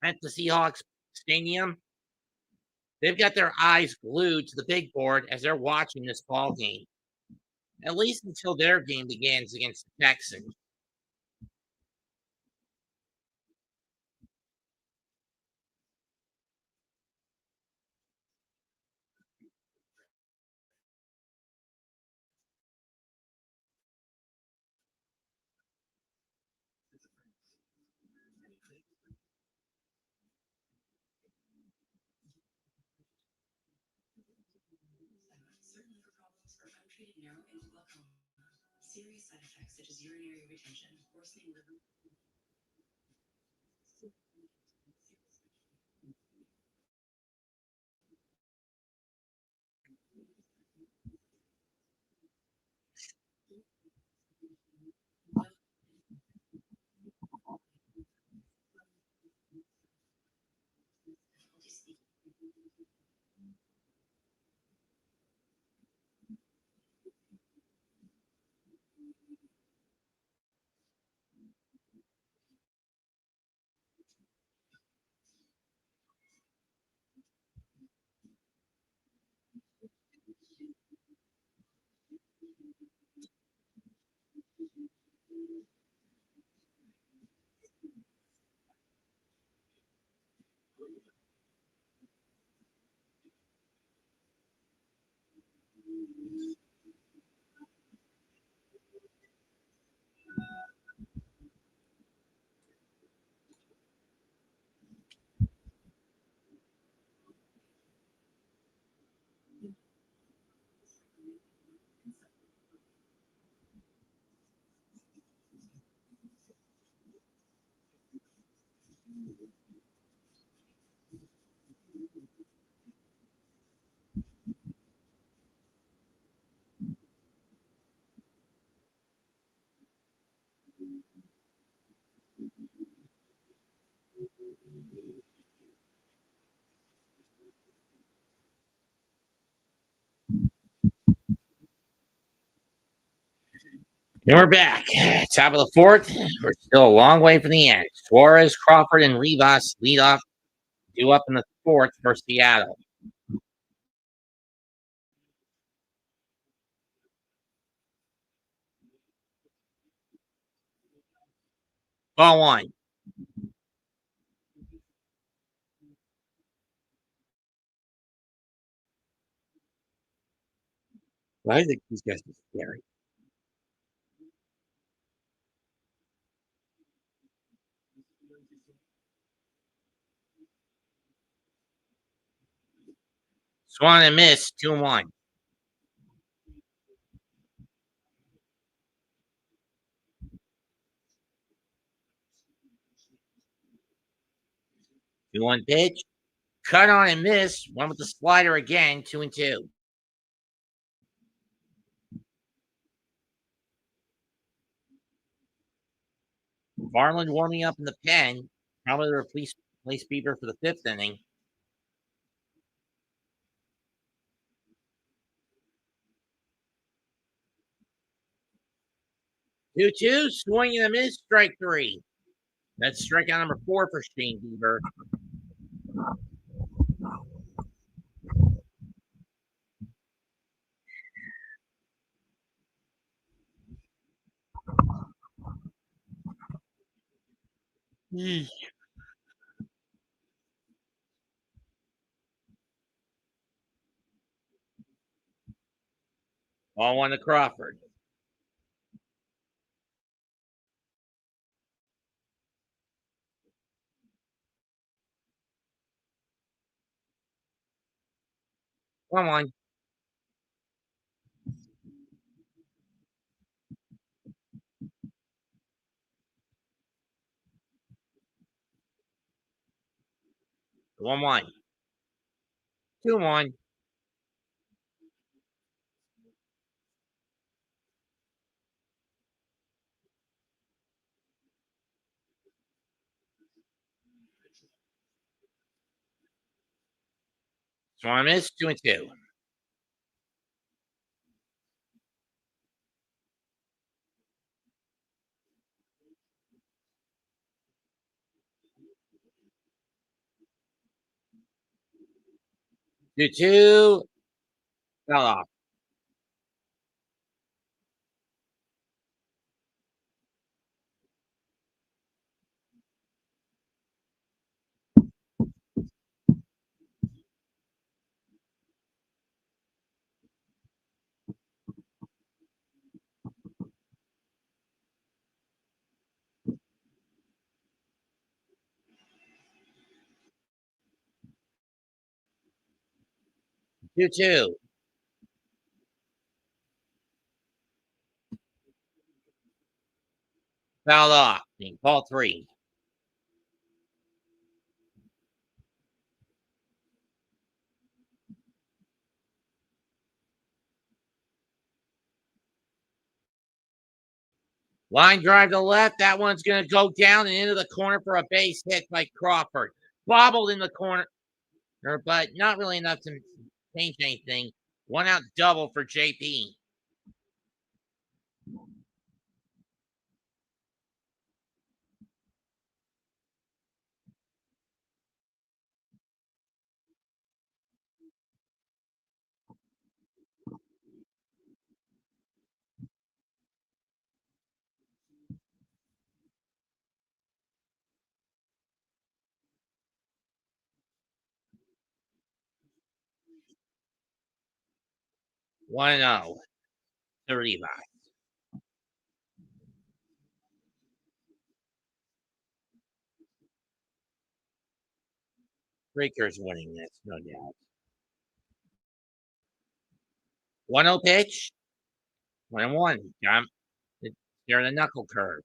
at the Seahawks stadium. They've got their eyes glued to the big board as they're watching this ball game, at least until their game begins against the Texans. Certain liver problems are untreated narrow and glaucoma. Serious side effects such as urinary retention, worsening liver. And we're back. Top of the fourth. We're still a long way from the end. Suarez, Crawford, and Rivas lead off, due up in the fourth for Seattle. Ball one. Why do you think these guys are scary? Swan and miss, 2-1. Two one pitch. Cut on and miss. One with the slider again, 2-2. Varland warming up in the pen. Probably to replace Bieber for the fifth inning. 2-2. Swing and a miss. Strike three. That's strikeout number 4 for Shane Bieber. Ball one to Crawford. Come on. One one. 2-1. Swan miss, 2-2. 2-2. Fell off. Two two. Fouled off. Ball three. Line drive to left. That one's going to go down and into the corner for a base hit by Crawford. Bobbled in the corner, but not really enough to change anything. One out double for JP. 1-0. 35. Breaker's winning this, no doubt. 1-0 pitch. 1-1. They're in a knuckle curve.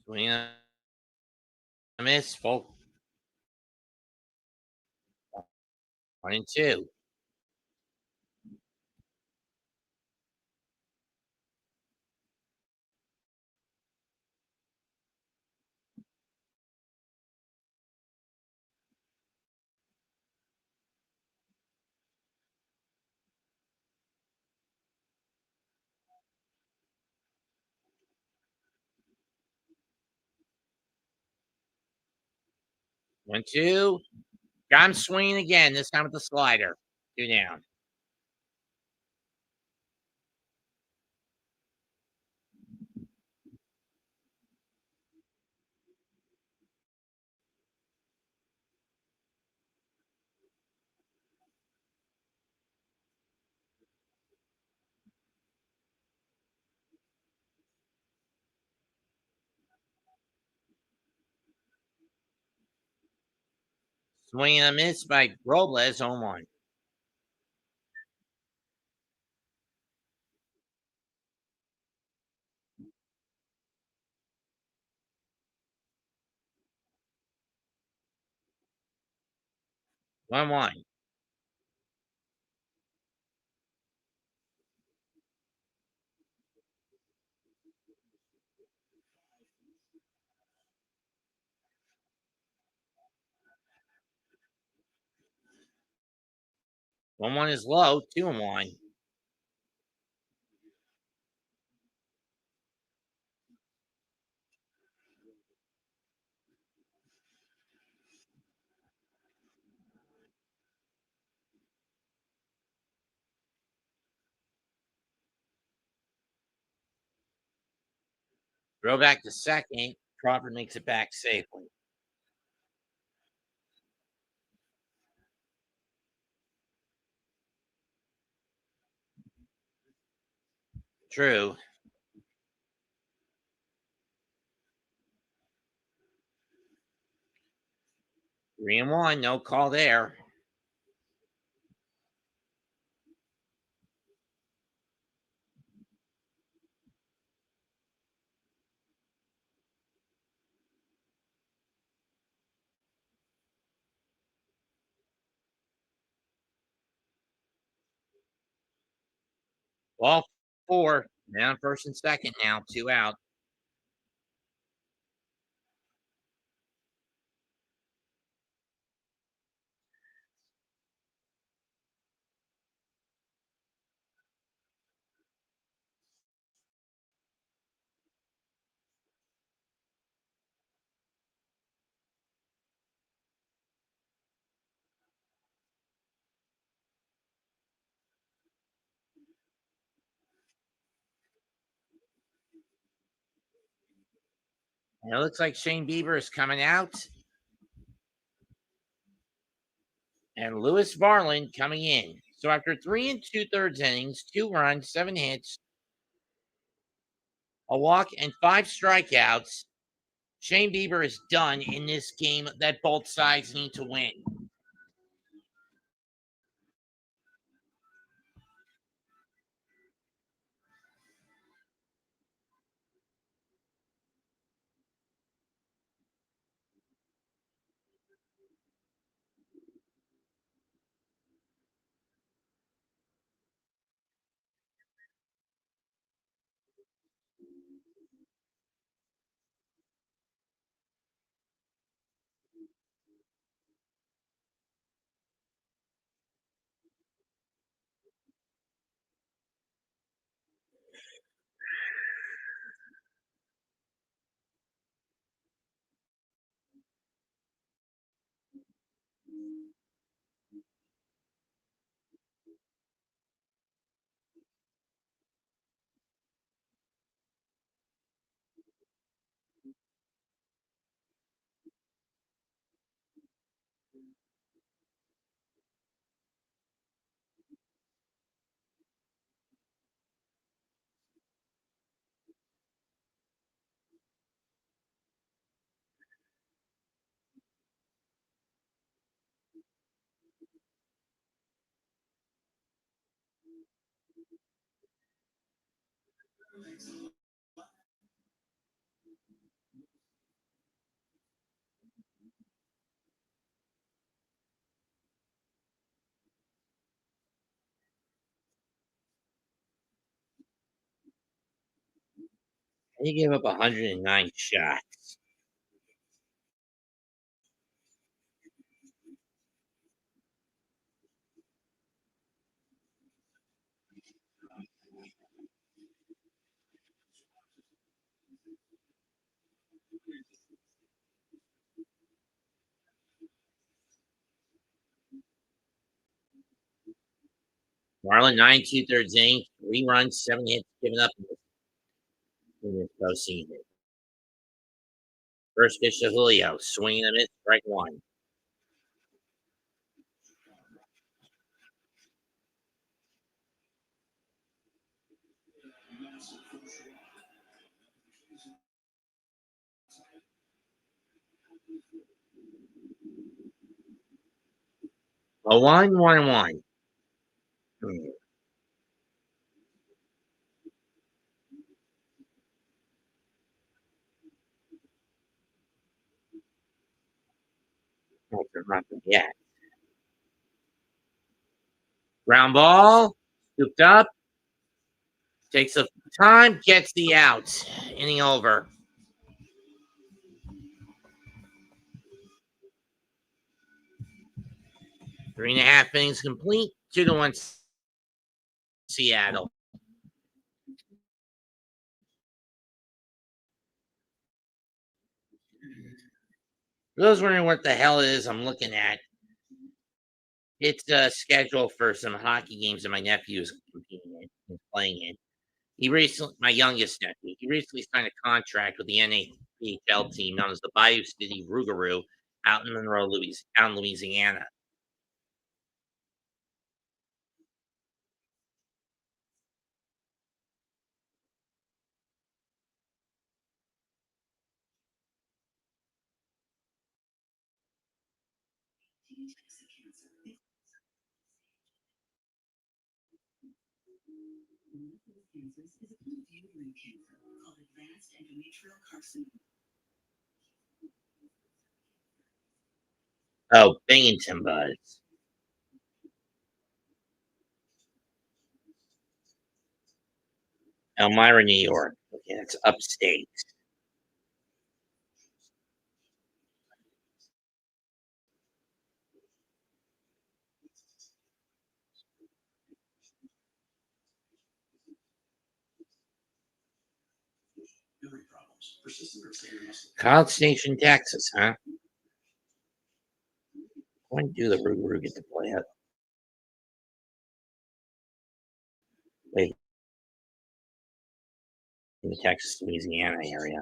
Swing and a miss. Full 1-2. One, two. Got him swinging again, this time with the slider. 2 down. Swing and a miss by Robles, 0-1. One, 1. One, 1 is low. 2-1. Throw back to second. Crawford makes it back safely. True. 3-1. No call there. Ball 4. Down first and second now. 2 out. And it looks like Shane Bieber is coming out. And Lewis Varland coming in. So after 3 2/3 innings, 2 runs, 7 hits, a walk, and 5 strikeouts, Shane Bieber is done in this game that both sides need to win. He gave up 109 shots. Marlin 9 2/3 innings, 3 runs, 7 hits given up in this postseason. First pitch to Julio, swinging and a miss, strike one. A 1-1-1. Nothing yet. Ground ball, scooped up, takes the time, gets the out. Inning over. 3.5 innings complete. 2-1 Seattle. For those wondering what the hell it is I'm looking at, it's a schedule for some hockey games that my nephew is competing in and playing in. My youngest nephew, he recently signed a contract with the NAPHL team known as the Bayou City Rougarou out in Monroe, Louisiana. Oh, Binghamton Buzz. Elmira, New York. Okay, that's upstate. College Station, Texas, huh? When do the Rougarou get to play up? Wait, in the Texas, Louisiana area.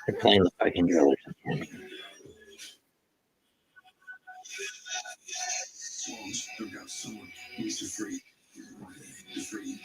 They're playing the fucking drillers again. Swans have got someone who's free. Free.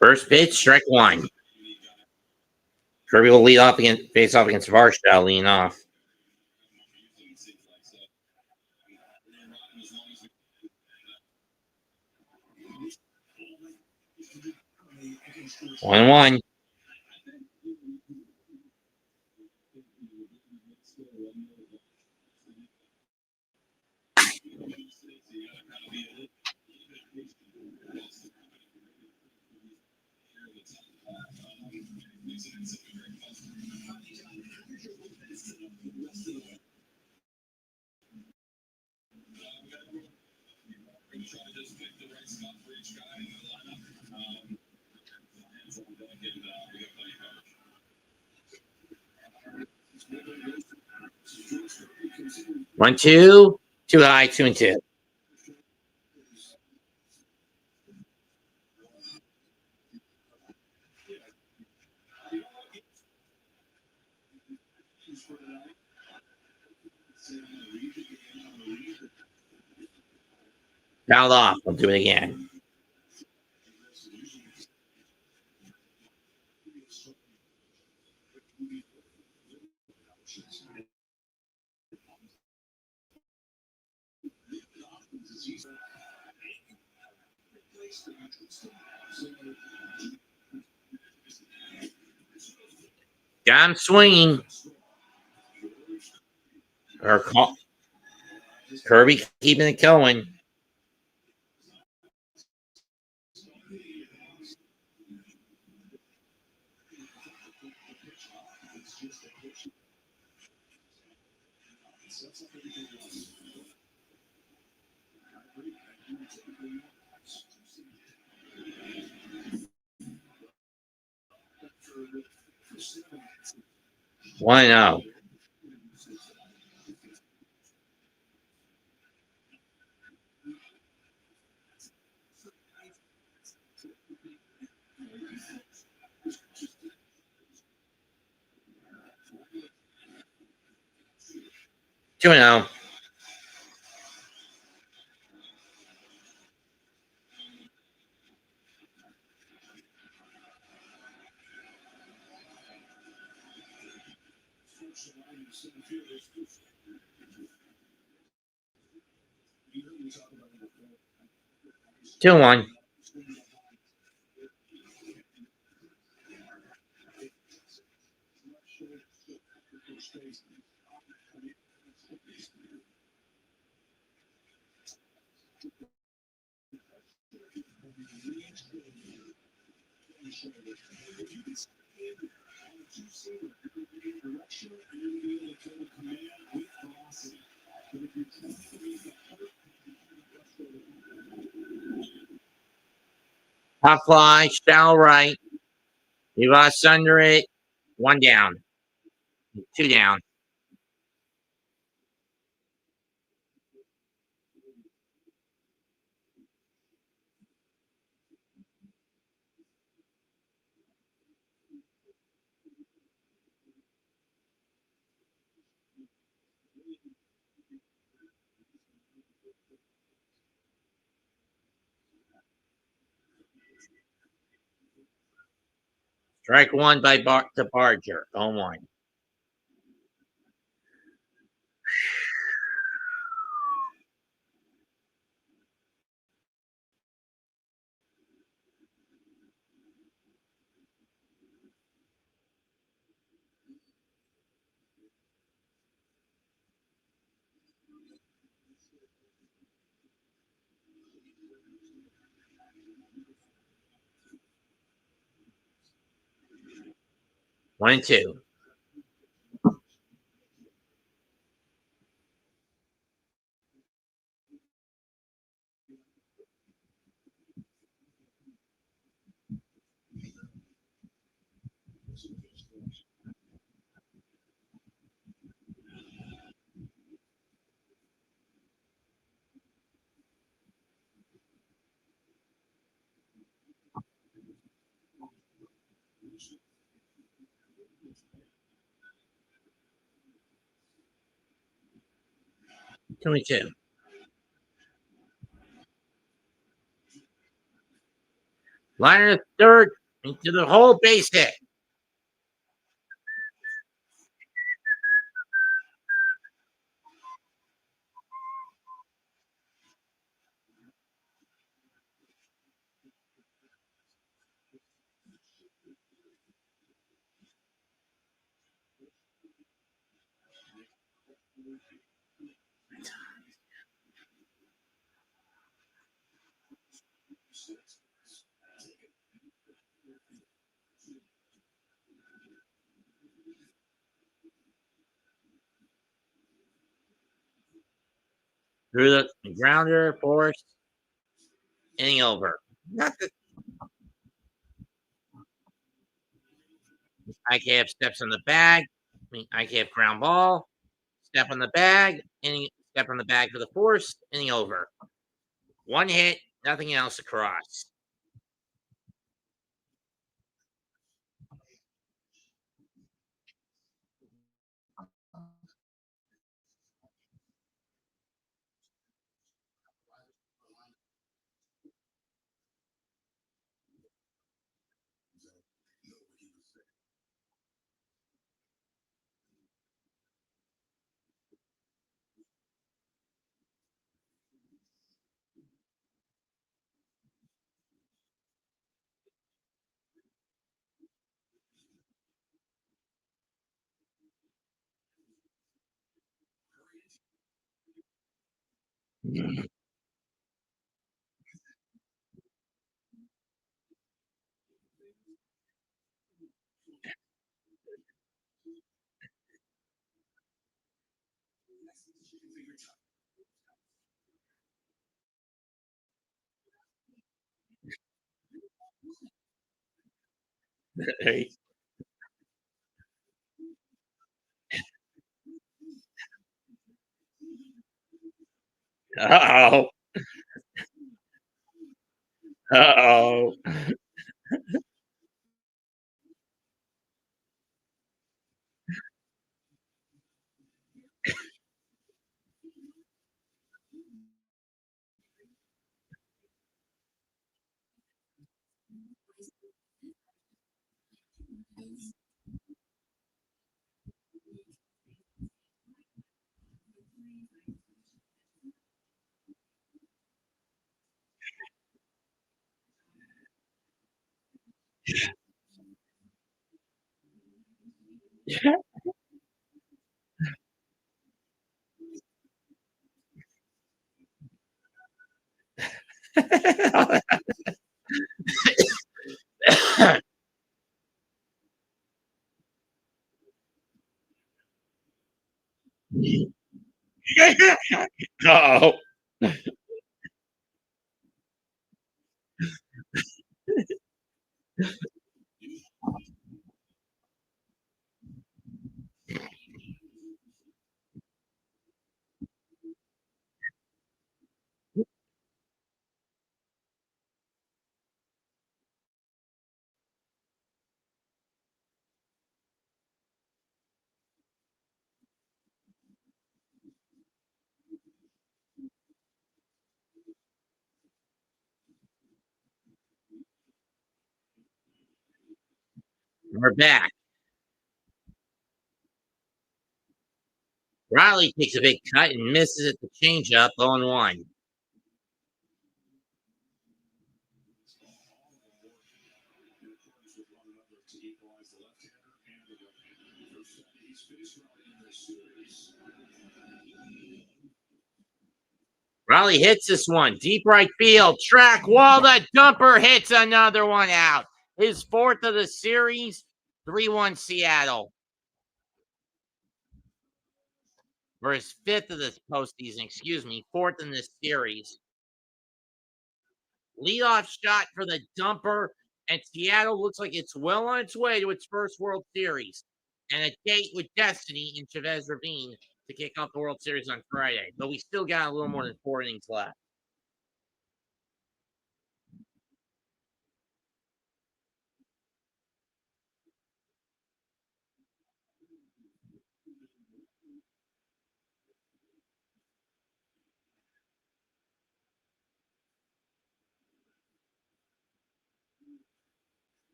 First pitch, strike one. Kirby will face off against Varshall, leading off. 1-1. One, two. Too high, 2-2. Fouled off. I'll do it again. Got him swinging. Kirby keeping it going. Why no? Two now. Two one. Top fly, shallow right. You lost under it. One down. Two down. Strike one by departure. 0-1. One and two. Two and two. Liner third into the whole base hit. Through the grounder, force, inning over. Not the IKF steps on the bag. IKF ground ball. Step on the bag. Inning. Step on the bag for the force. Inning over. One hit. Nothing else across. Hey. Uh-oh. Uh-oh. Uh-oh. We're back. Riley takes a big cut and misses at the changeup, 0-1. Riley hits this one. Deep right field. Track wall. The dumper hits another one out. His fourth of the series. 3-1 Seattle. Or his fifth of this postseason. Excuse me. Fourth in this series. Leadoff shot for the dumper. And Seattle looks like it's well on its way to its first World Series. And a date with destiny in Chavez Ravine to kick off the World Series on Friday. But we still got a little more than 4 innings left.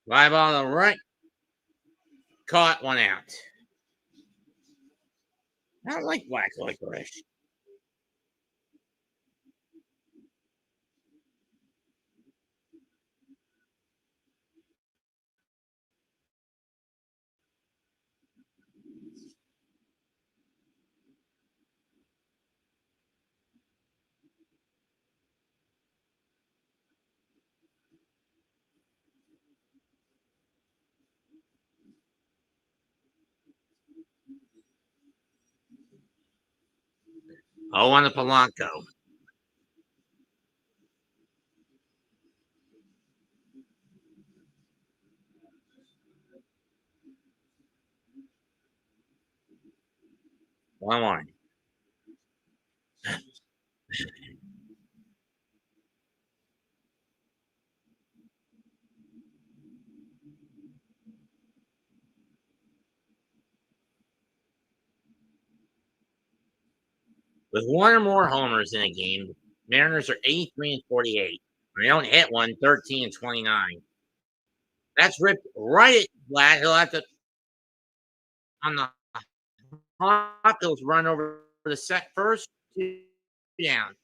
Live on the right. Caught, 1 out. I don't like black licorice. Oh, on the Polanco. One. With one or more homers in a game, Mariners are 83 and 48. When they don't hit one, 13 and 29. That's ripped right at Vlad. He'll have to on the hop. He'll run over the set first, two down.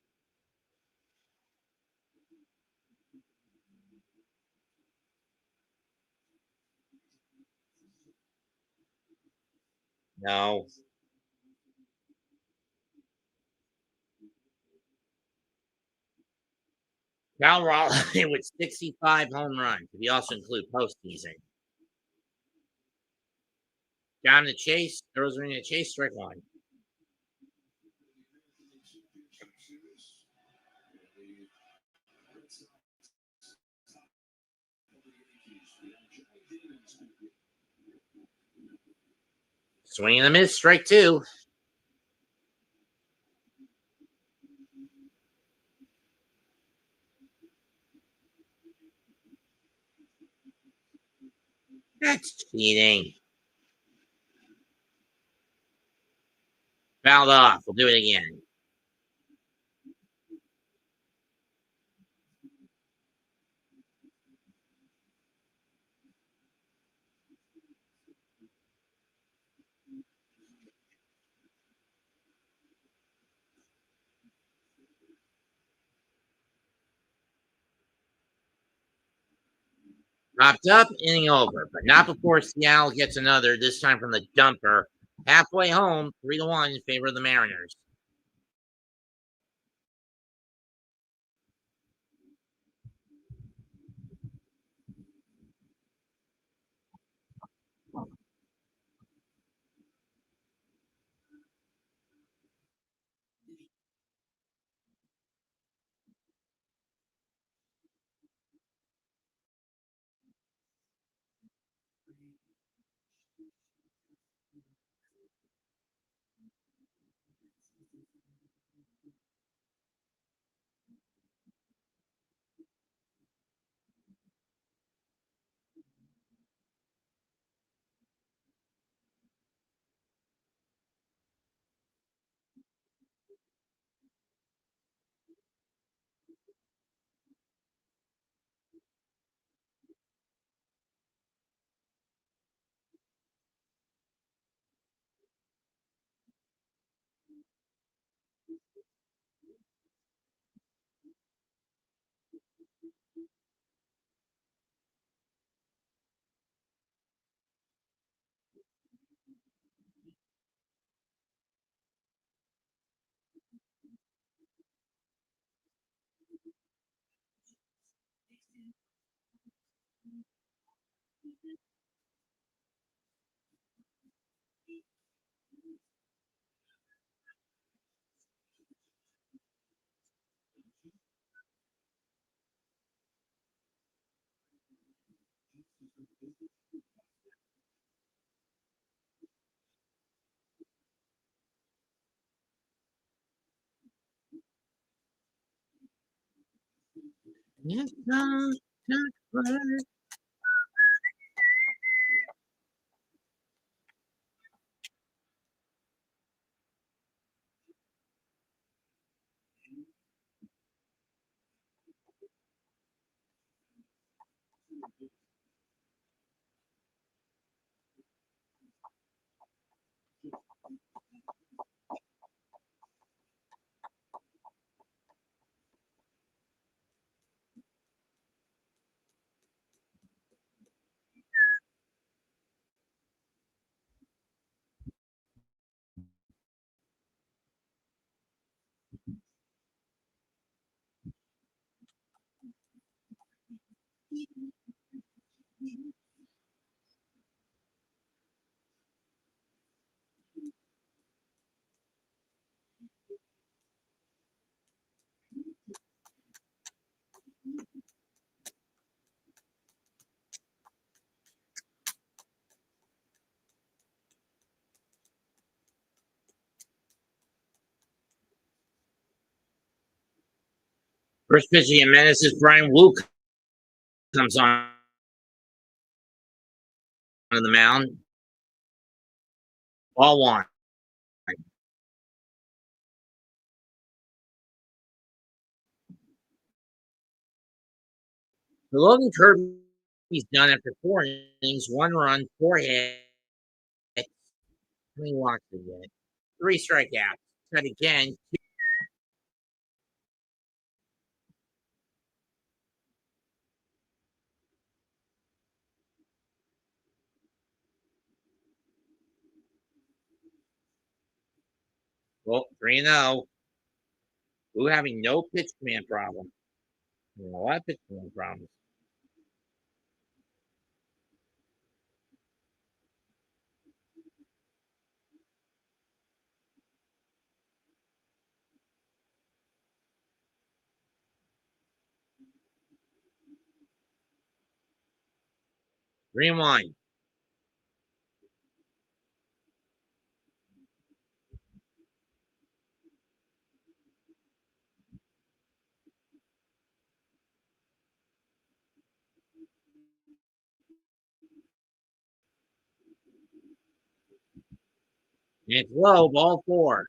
No. Cal Raleigh with 65 home runs. If you also include postseason. Down the chase, throws in the chase, strike one. Swing and a miss, strike two. That's cheating. Fouled off. We'll do it again. Popped up, inning over, but not before Seattle gets another, this time from the dumper. Halfway home, 3-1 in favor of the Mariners. First pitch again, Menace is Brian Wu comes on the mound. Ball one. The Logan Kirby's done after 4 innings, 1 run, 4 hits. How many walks did he get? 3 strikeouts. Cut again. Well, 3-0. Who having no pitch command problem. A lot of pitch command problems. Green line. It's low, ball 4.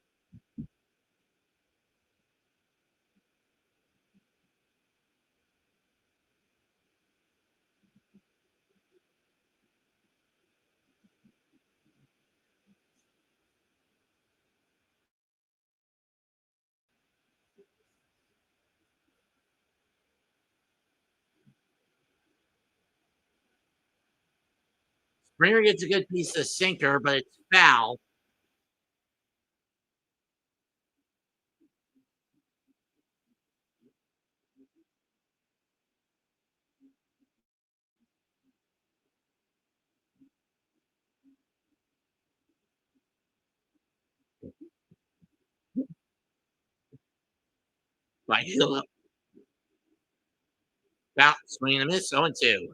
Springer gets a good piece of sinker, but it's foul. By Philip. Foul. Swing and a miss. 0-2.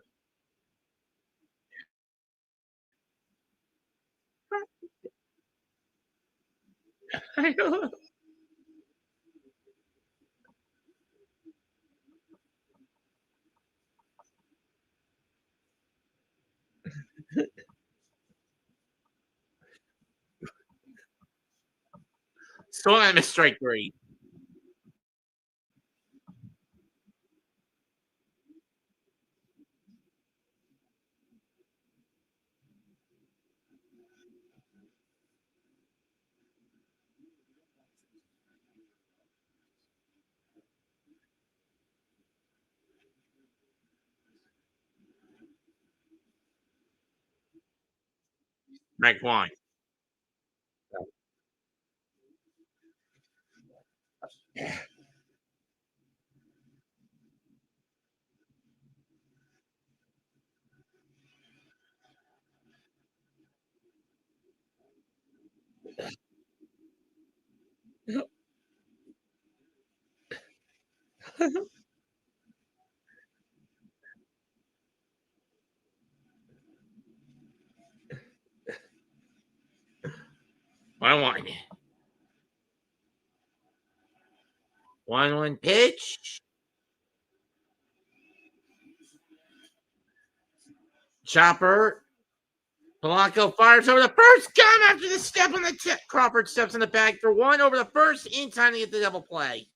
Swing and a miss. Strike 3. Strike 1. One one. 1-1 pitch. Chopper. Polanco fires over the first. Gun after the step on the tip. Crawford steps in the bag for 1 over the first in time to get the double play.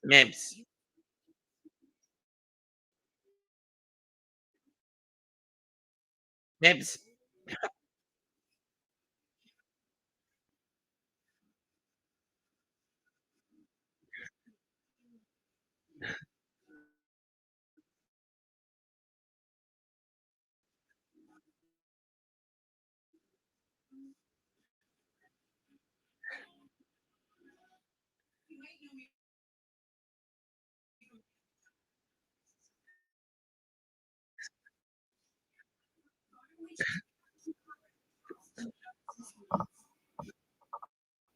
Mims. Mims.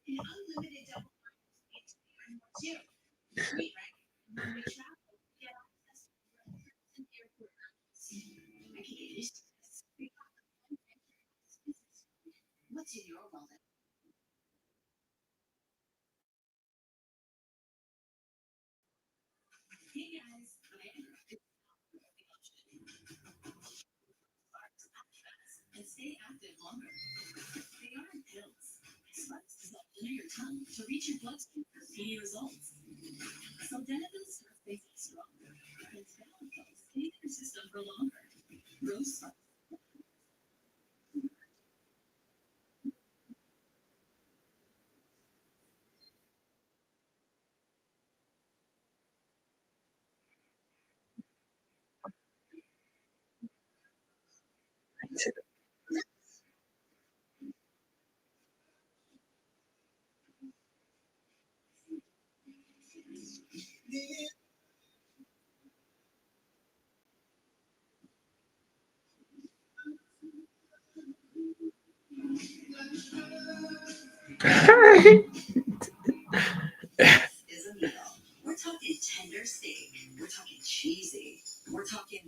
unlimited double too. Sweet, right? When we travel, we get access to airport lounges. I can get used to this. What's in your wallet? Hey guys, and stay active longer. They aren't pills. Sparks dissolve under your tongue to reach your bloodstream for speedy results. Sildenafil starts basic stronger, and Sildenafil stay in your system for longer. Rose Sparks. Is a meal. We're talking tender steak. We're talking cheesy. We're talking.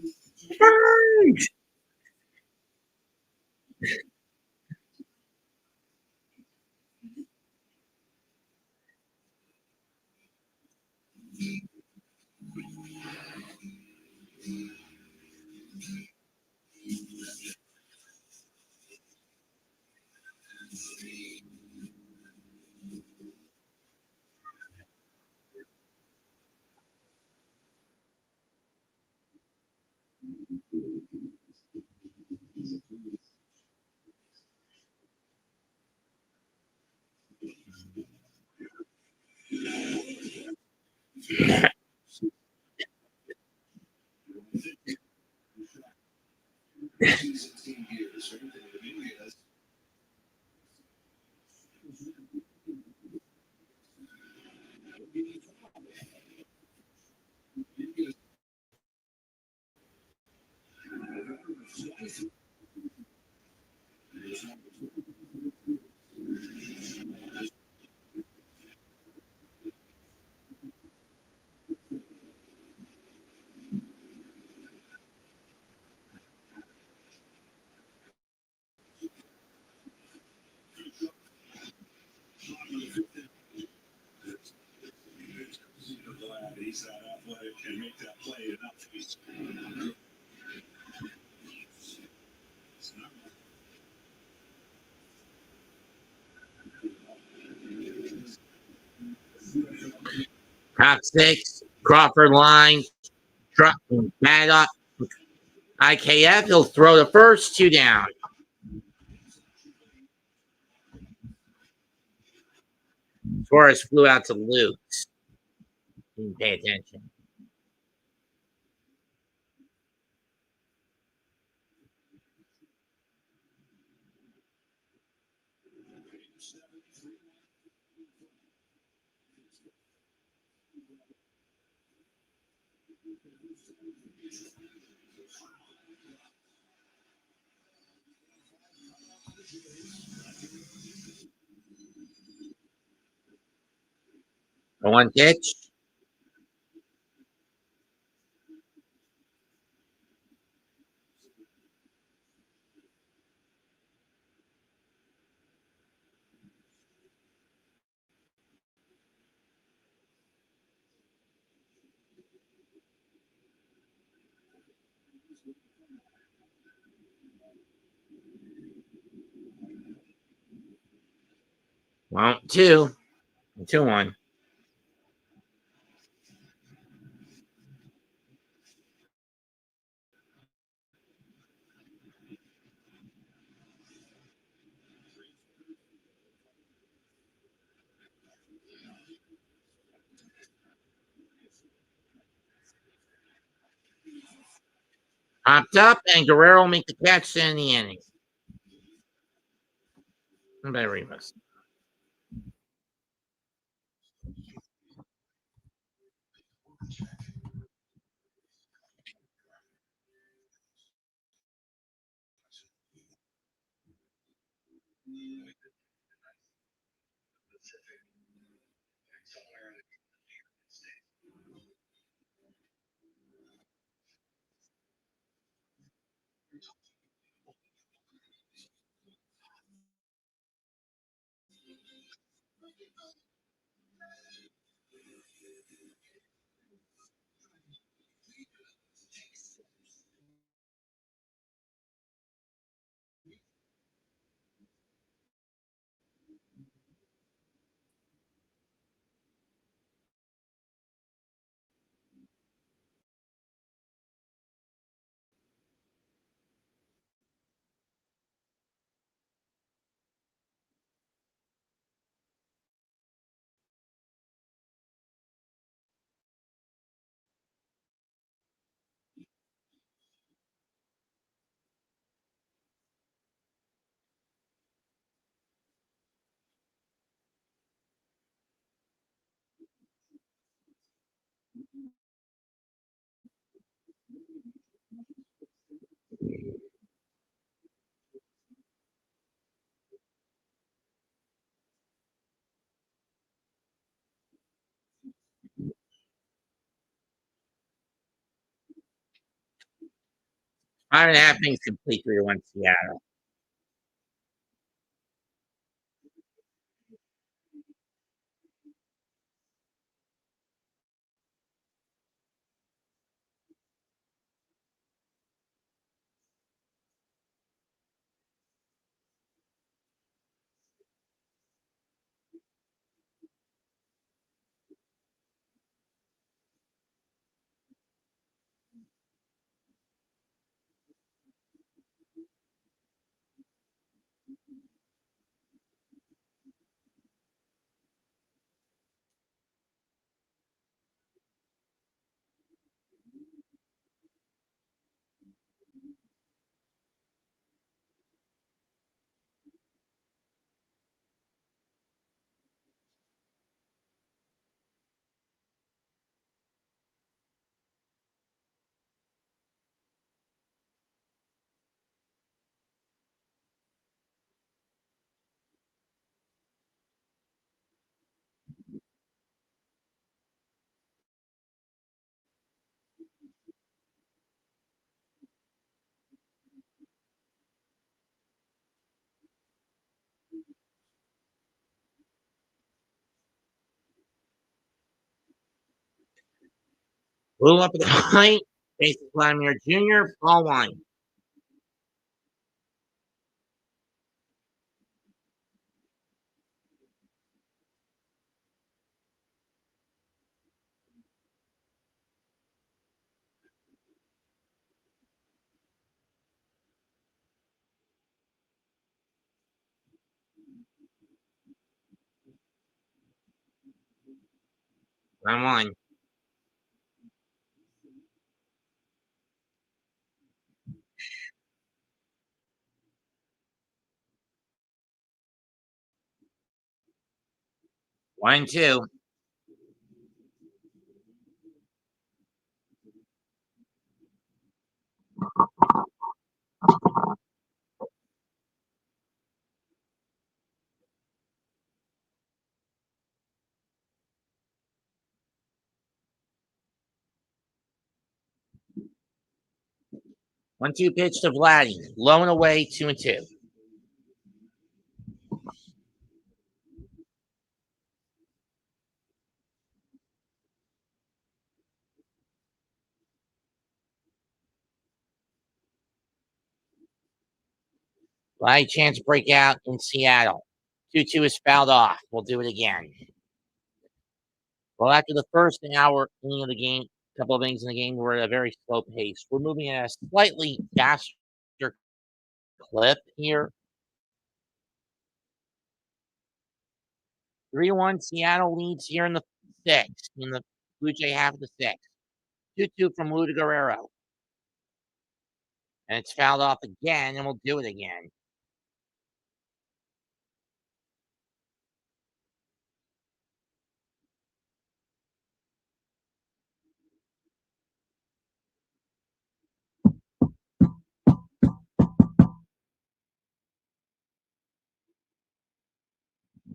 He's that athletic and make that play enough. Top six, Crawford line, truck, bag up. IKF, he'll throw the first two down. Torres flew out to Luke's. Didn't pay attention. The one pitch. Well, 2-1. Popped up, and Guerrero will make the catch in the inning. Better Rivas. 5.5 innings complete, 3-1 Seattle. Blew up at the plate. Bases Vladimir Jr. Ball 1. Round 1. One, 2. 1-2 pitch to Vladdy. Low and away, 2-2. Vladdy chance breakout in Seattle. 2-2 is fouled off. We'll do it again. Well, after the first inning of the game, couple of innings in the game, we're at a very slow pace. We're moving at a slightly faster clip here. 3-1 Seattle leads here in the 6th, in the Blue Jay half of the 6th. 2-2 from Lou to Guerrero. And it's fouled off again, and we'll do it again.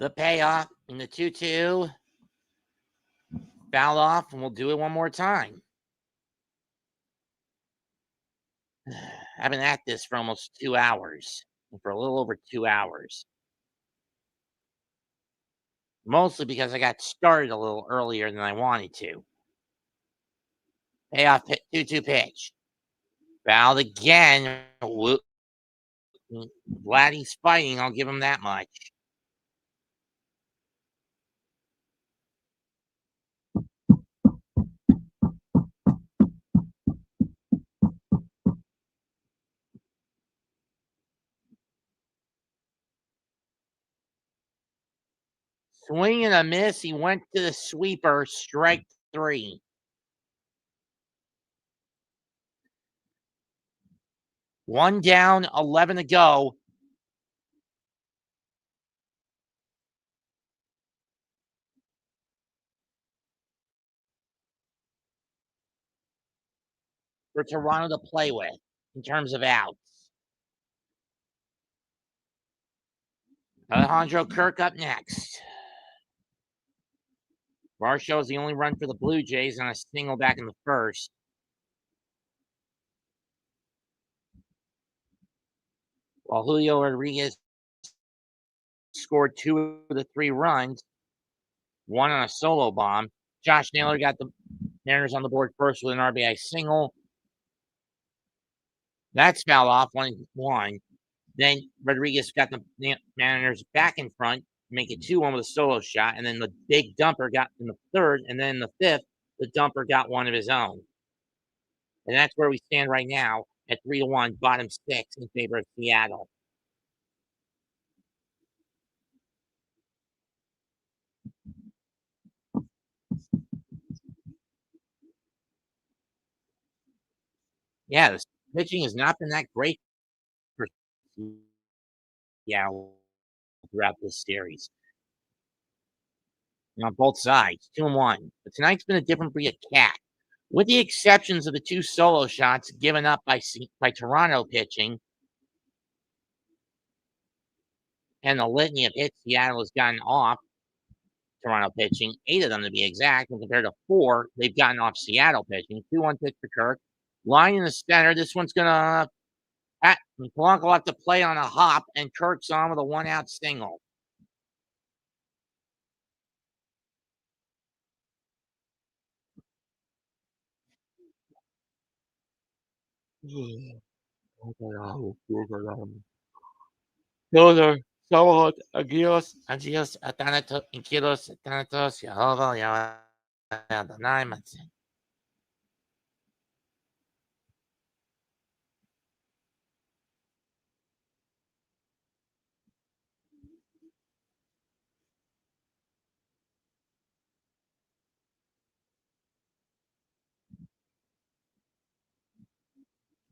The payoff in the 2-2. Foul off, and we'll do it one more time. I've been at this for almost 2 hours, for a little over 2 hours. Mostly because I got started a little earlier than I wanted to. Payoff 2-2 pitch. Fouled again. Vladdy's fighting, I'll give him that much. Swing and a miss. He went to the sweeper. Strike 3. One down, 11 to go. For Toronto to play with in terms of outs. Alejandro Kirk up next. Varsho is the only run for the Blue Jays on a single back in the first. While Julio Rodriguez scored 2 of the 3 runs, 1 on a solo bomb. Josh Naylor got the Mariners on the board first with an RBI single. That's fouled off 1-1. Then Rodriguez got the Mariners back in front, make it 2-1 with a solo shot, and then the big dumper got in the third, and then in the fifth, the dumper got one of his own. And that's where we stand right now at 3-1, bottom 6 in favor of Seattle. Yeah, the pitching has not been that great for Seattle throughout this series. On both sides, 2-1. But tonight's been a different breed of cat. With the exceptions of the 2 solo shots given up by Toronto pitching and the litany of hits Seattle has gotten off Toronto pitching, 8 of them to be exact, and compared to 4 they've gotten off Seattle pitching. 2-1 pitch for Kirk. Line in the center. This one's going to Polanco will have to play on a hop, and Kirk's on with a 1-out single. Todos, somos Agios, Atanatos, Inquilos, Atanatos, Jehovah, Yahweh, Adonai, Matzah.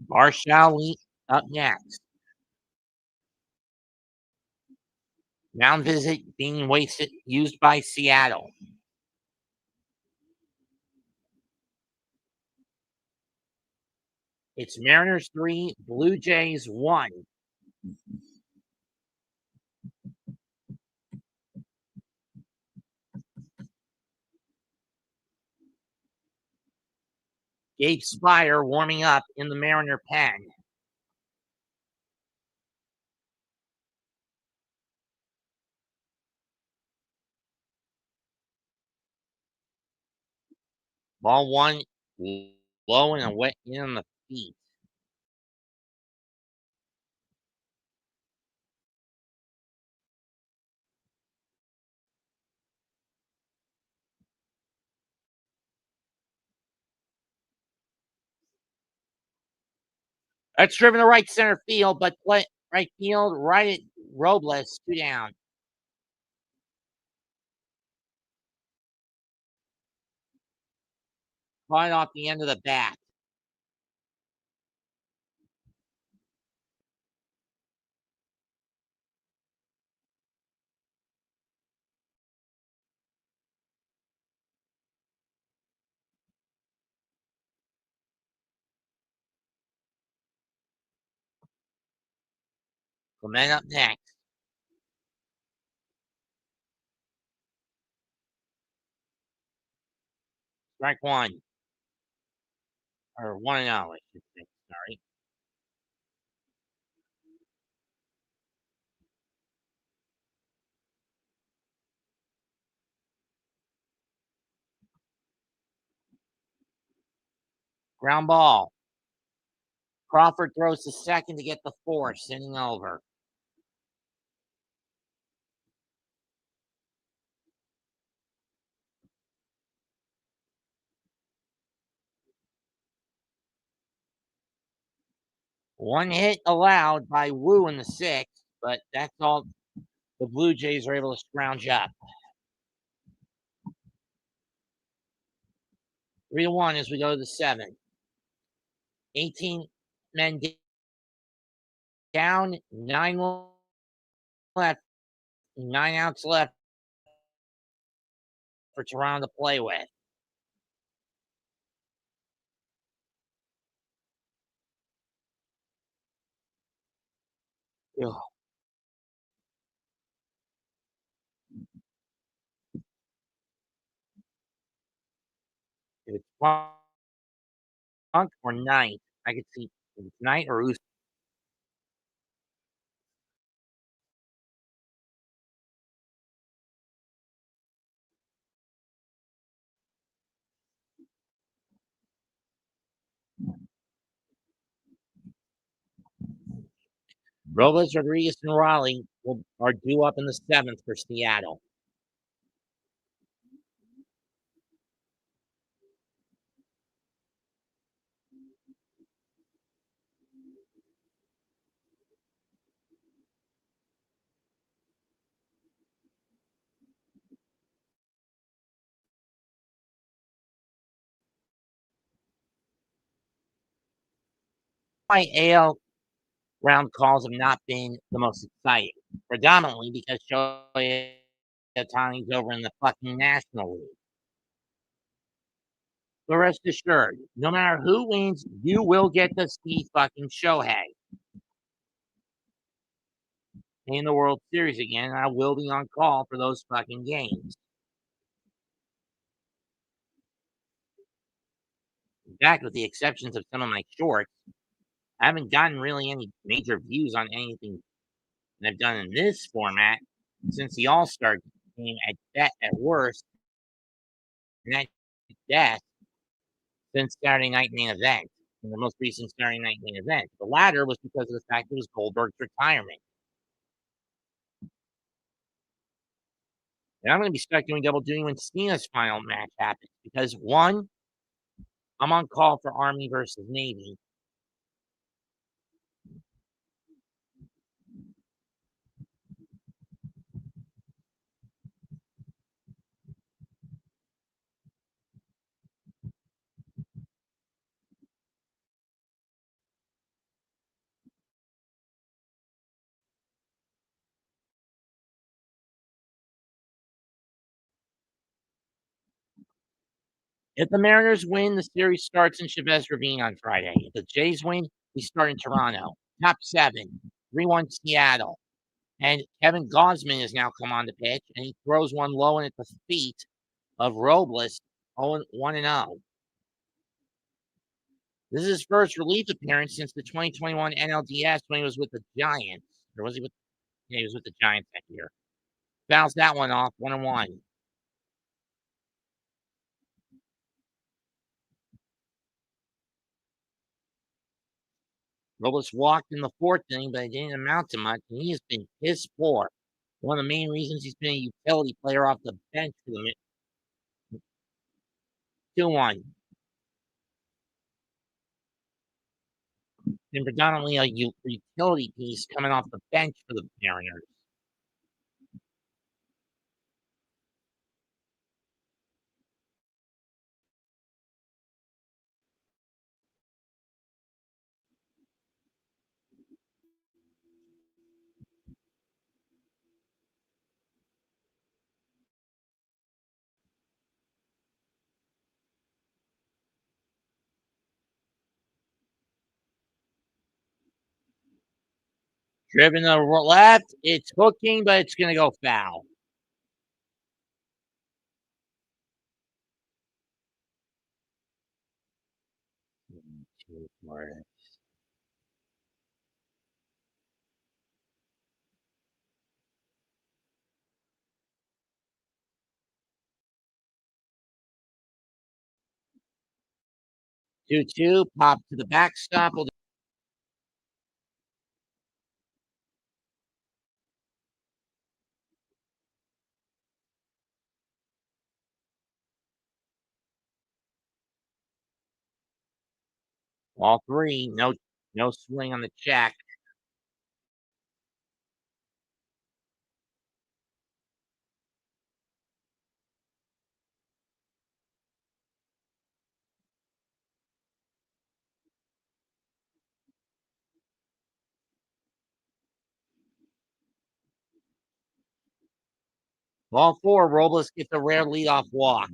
Marshall up next. Mound visit being used by Seattle. It's Mariners 3, Blue Jays 1. Gabe Spire warming up in the Mariner pen. Ball 1 low and away in the feet. That's driven to right center field, but right field, right at Robles, 2 down. Right off the end of the bat. Clement up next. Strike one. Or 1-0, I should say. Sorry. Ground ball. Crawford throws to second to get the fourth, inning over. One hit allowed by Wu in the sixth, but that's all the Blue Jays are able to scrounge up. 3-1 as we go to the seventh. 18 men down, 9 left, 9 outs left for Toronto to play with. Ugh. If it's Funk or Knight, I could see if it's Knight or Uso. Robles, Rodriguez, and Raleigh are due up in the seventh for Seattle. My AL round calls have not been the most exciting, predominantly because Shohei Ohtani's over in the fucking National League. But rest assured, no matter who wins, you will get to see fucking Shohei in the World Series again, and I will be on call for those fucking games. In fact, with the exceptions of some of my shorts, I haven't gotten really any major views on anything that I've done in this format since the All-Star game at worst, and at best since Saturday Night Main Event, in the most recent Saturday Night Main Event. The latter was because of the fact it was Goldberg's retirement. And I'm going to be stuck doing double duty when Cena's final match happens because one, I'm on call for Army versus Navy. If the Mariners win, the series starts in Chavez Ravine on Friday. If the Jays win, we start in Toronto. Top 7, 3-1 Seattle. And Kevin Gausman has now come on the pitch, and he throws one low and at the feet of Robles, 1-0. This is his first relief appearance since the 2021 NLDS when he was with the Giants. Or was he with? Yeah, he was with the Giants that year. Bounced that one off, 1-1. Robles walked in the fourth inning, but it didn't amount to much, and he has been piss poor. One of the main reasons he's been a utility player off the bench for the 2-1. And predominantly a utility piece coming off the bench for the Mariners. Driven to left, it's hooking, but it's going to go foul. 2-2, pop to the backstop. Will all three. No swing on the check. Ball 4, Robles gets a rare leadoff walk.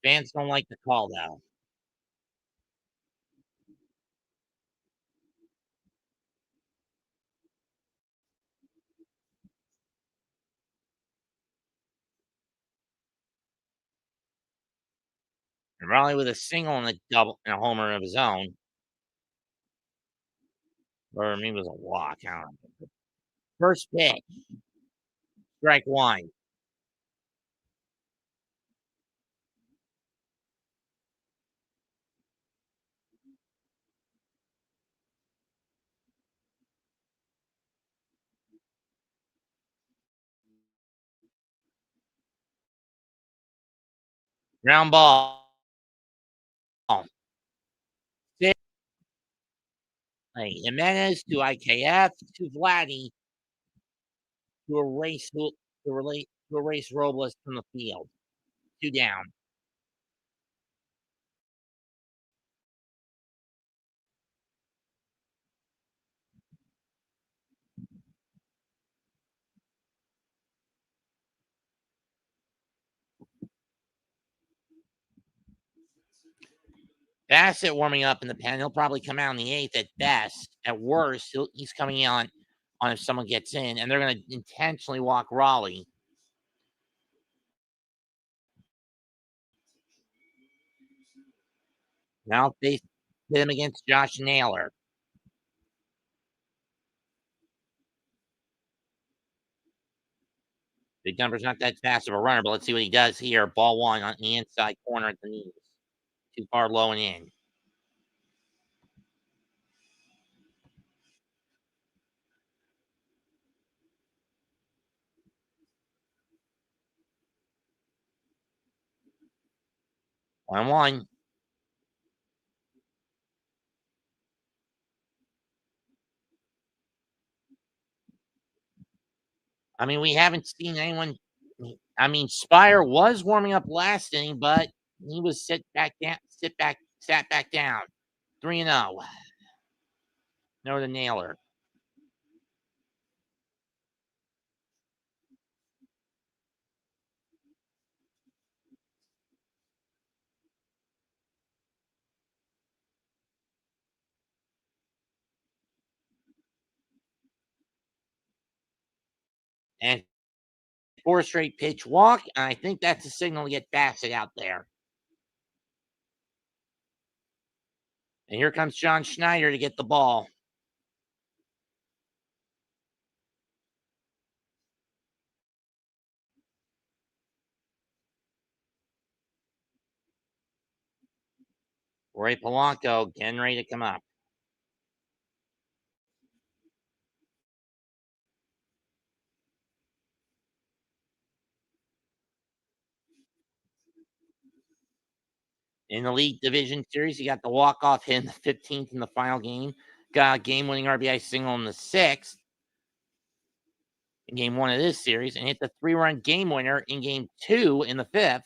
Fans don't like the call, though. And Raleigh with a single and a double and a homer of his own. Or maybe it was a walk. I don't know. First pitch. Strike 1. Ground ball. Jimenez to IKF to Vladdy to erase Robles from the field. 2 down. Bassett warming up in the pen. He'll probably come out in the 8th at best. At worst, he's coming on if someone gets in, and they're going to intentionally walk Raleigh. Now they hit him against Josh Naylor. Big number's not that fast of a runner, but let's see what he does here. Ball 1 on the inside corner at the knees. Too far low and in. One 1. I mean, we haven't seen anyone. I mean, Spire was warming up last inning, but he was sat back down. 3-0. No to Naylor. And 4 straight pitch walk, and I think that's a signal to get Bassett out there. And here comes John Schneider to get the ball. Roy Polanco getting ready to come up. In the League Division Series, he got the walk-off hit in the 15th in the final game. Got a game-winning RBI single in the 6th in Game 1 of this series, and hit the 3-run game winner in Game 2 in the 5th.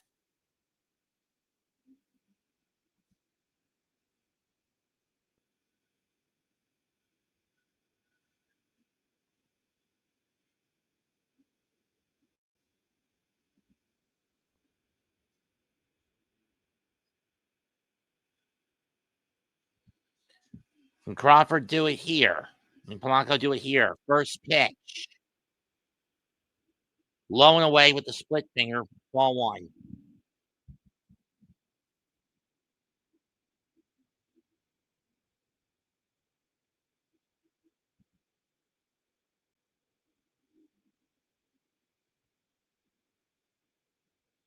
Can Crawford do it here? And Polanco do it here? First pitch. Low and away with the split finger. Ball 1.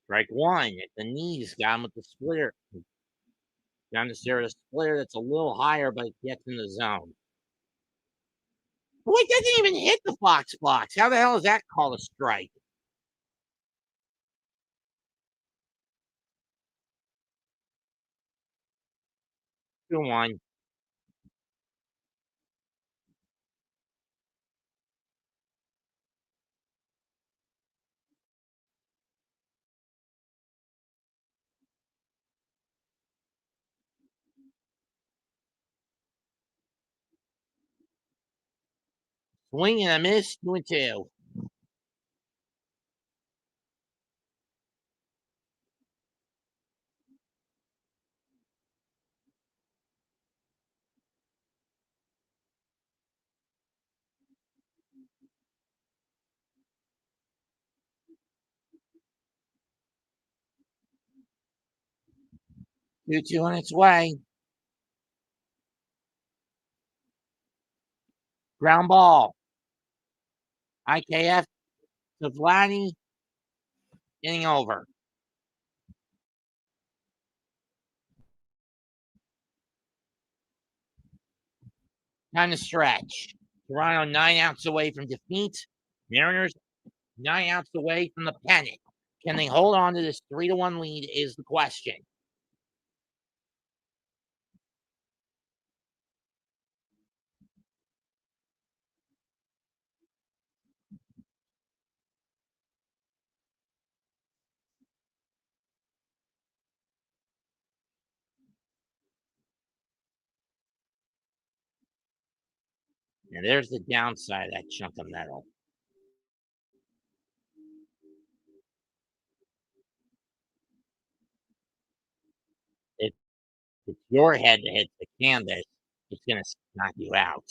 Strike one at the knees. Got him with the splitter. Down the stairs, a splitter that's a little higher, but it gets in the zone. Boy, it doesn't even hit the box. How the hell is that called a strike? 2-1. Swing and a miss, 2-2. Two on its way. Ground ball. IKF to Vladdy. Inning over. Time to stretch. Toronto 9 outs away from defeat. Mariners 9 outs away from the pennant. Can they hold on to this 3-1 lead is the question. And there's the downside of that chunk of metal. If it's your head that hits the canvas, it's going to knock you out.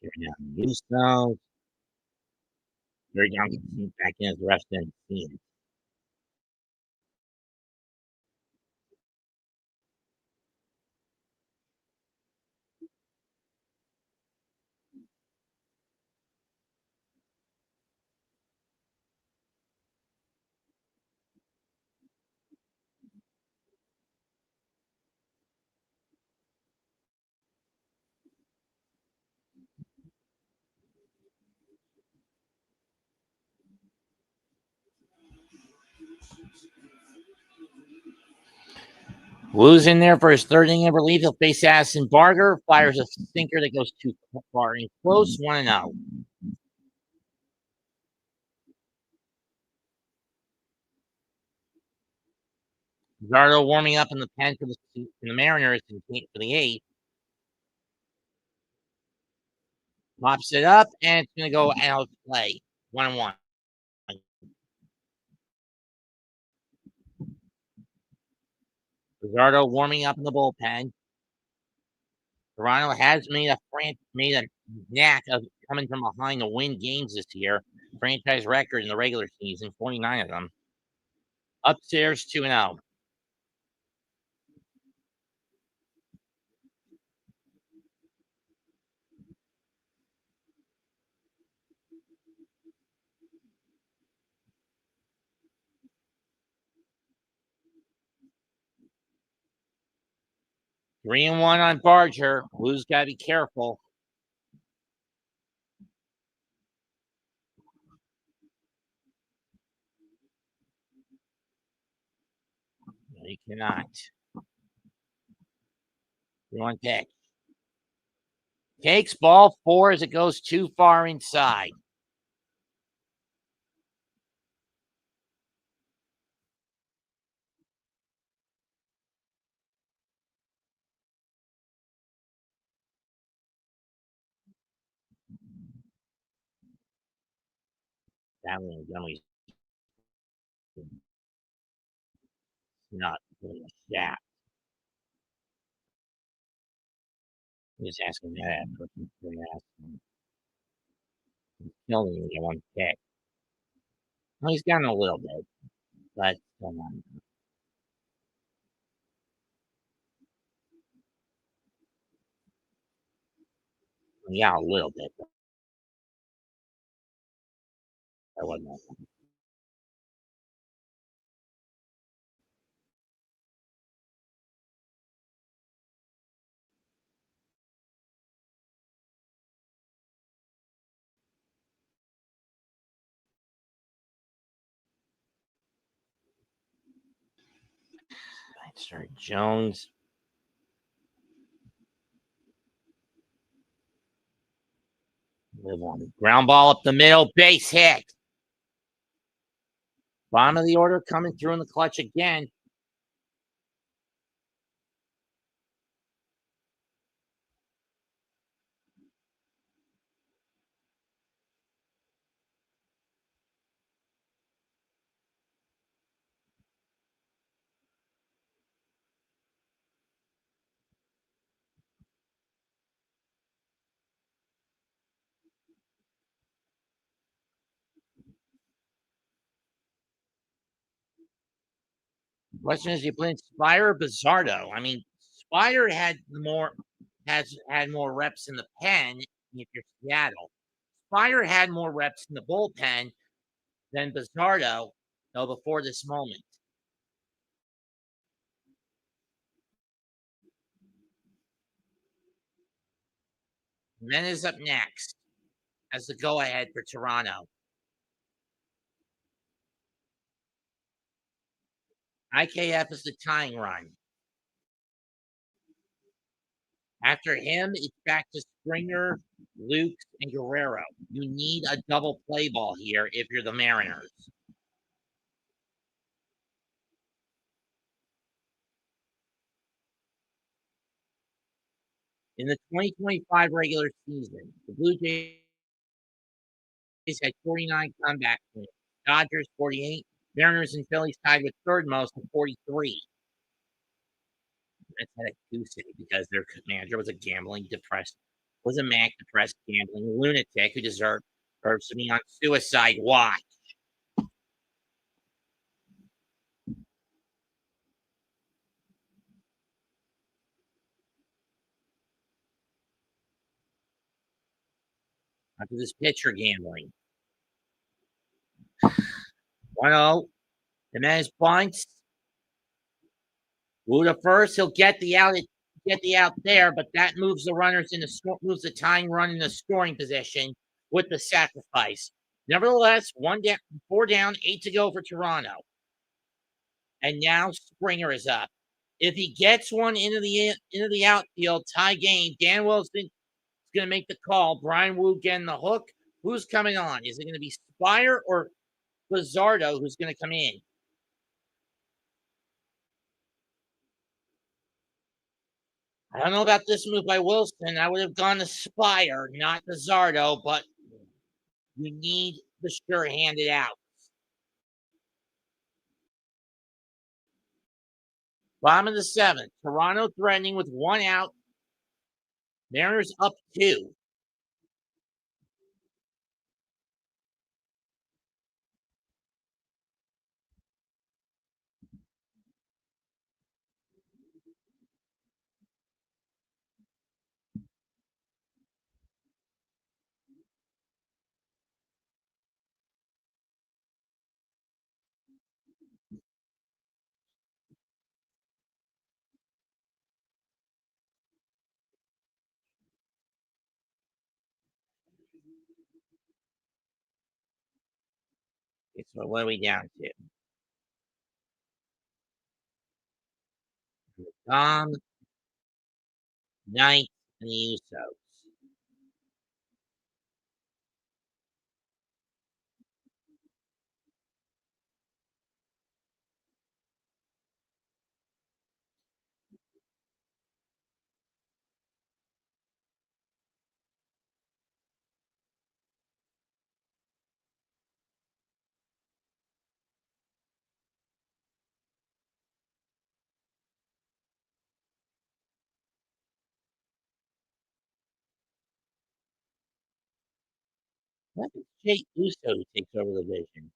Here now, use those. Very young team back in as the rest didn't see it. Wu's in there for his third inning of relief. He'll face Addison Barger. Fires a sinker that goes too far and close. 1-0. Zardo warming up in the pen for the Mariners for the 8th. Pops it up, and it's going to go out of play. 1-1. Zardo warming up in the bullpen. Toronto has made a knack of coming from behind to win games this year. Franchise record in the regular season, 49 of them. Upstairs 2-0. Three and one on Barger. Blues got to be careful. No, you cannot. 3-1 pitch. Takes ball 4 as it goes too far inside. That one was not really a shot. I'm just asking that. Killing me in one pick. Well, he's gotten a little bit, but yeah, a little bit. But that wasn't. Start Jones. Live on. Ground ball up the middle. Base hit. Bottom of the order coming through in the clutch again. Question is, you playing Spire or Bizzardo? I mean, Spire had had more reps in the pen if you're Seattle. Spire had more reps in the bullpen than Bizzardo, though, before this moment. Men is up next as the go-ahead for Toronto. IKF is the tying run. After him, it's back to Springer, Luke, and Guerrero. You need a double play ball here if you're the Mariners. In the 2025 regular season, the Blue Jays had 49 comeback wins. Dodgers 48. Mariners and Phillies tied with third most at 43. That's had a Tuesday because their manager was a depressed gambling lunatic who deserves to be on suicide watch. After this pitcher gambling. 1-0. Jimenez bunts. Woo to first. He'll get the out there, but that moves the runners moves the tying run in the scoring position with the sacrifice. Nevertheless, 4 down, 8 to go for Toronto. And now Springer is up. If he gets one into the outfield, tie game, Dan Wilson is going to make the call. Brian Wu getting the hook. Who's coming on? Is it going to be Spire or Bizzardo who's going to come in? I don't know about this move by Wilson. I would have gone to Spire, not Bizzardo, but you need the sure-handed out. Bottom of the 7th. Toronto threatening with 1 out. Mariners up 2. So what are we down to? Tom, Knight, and the Usos. What if Jay Uso takes over the division?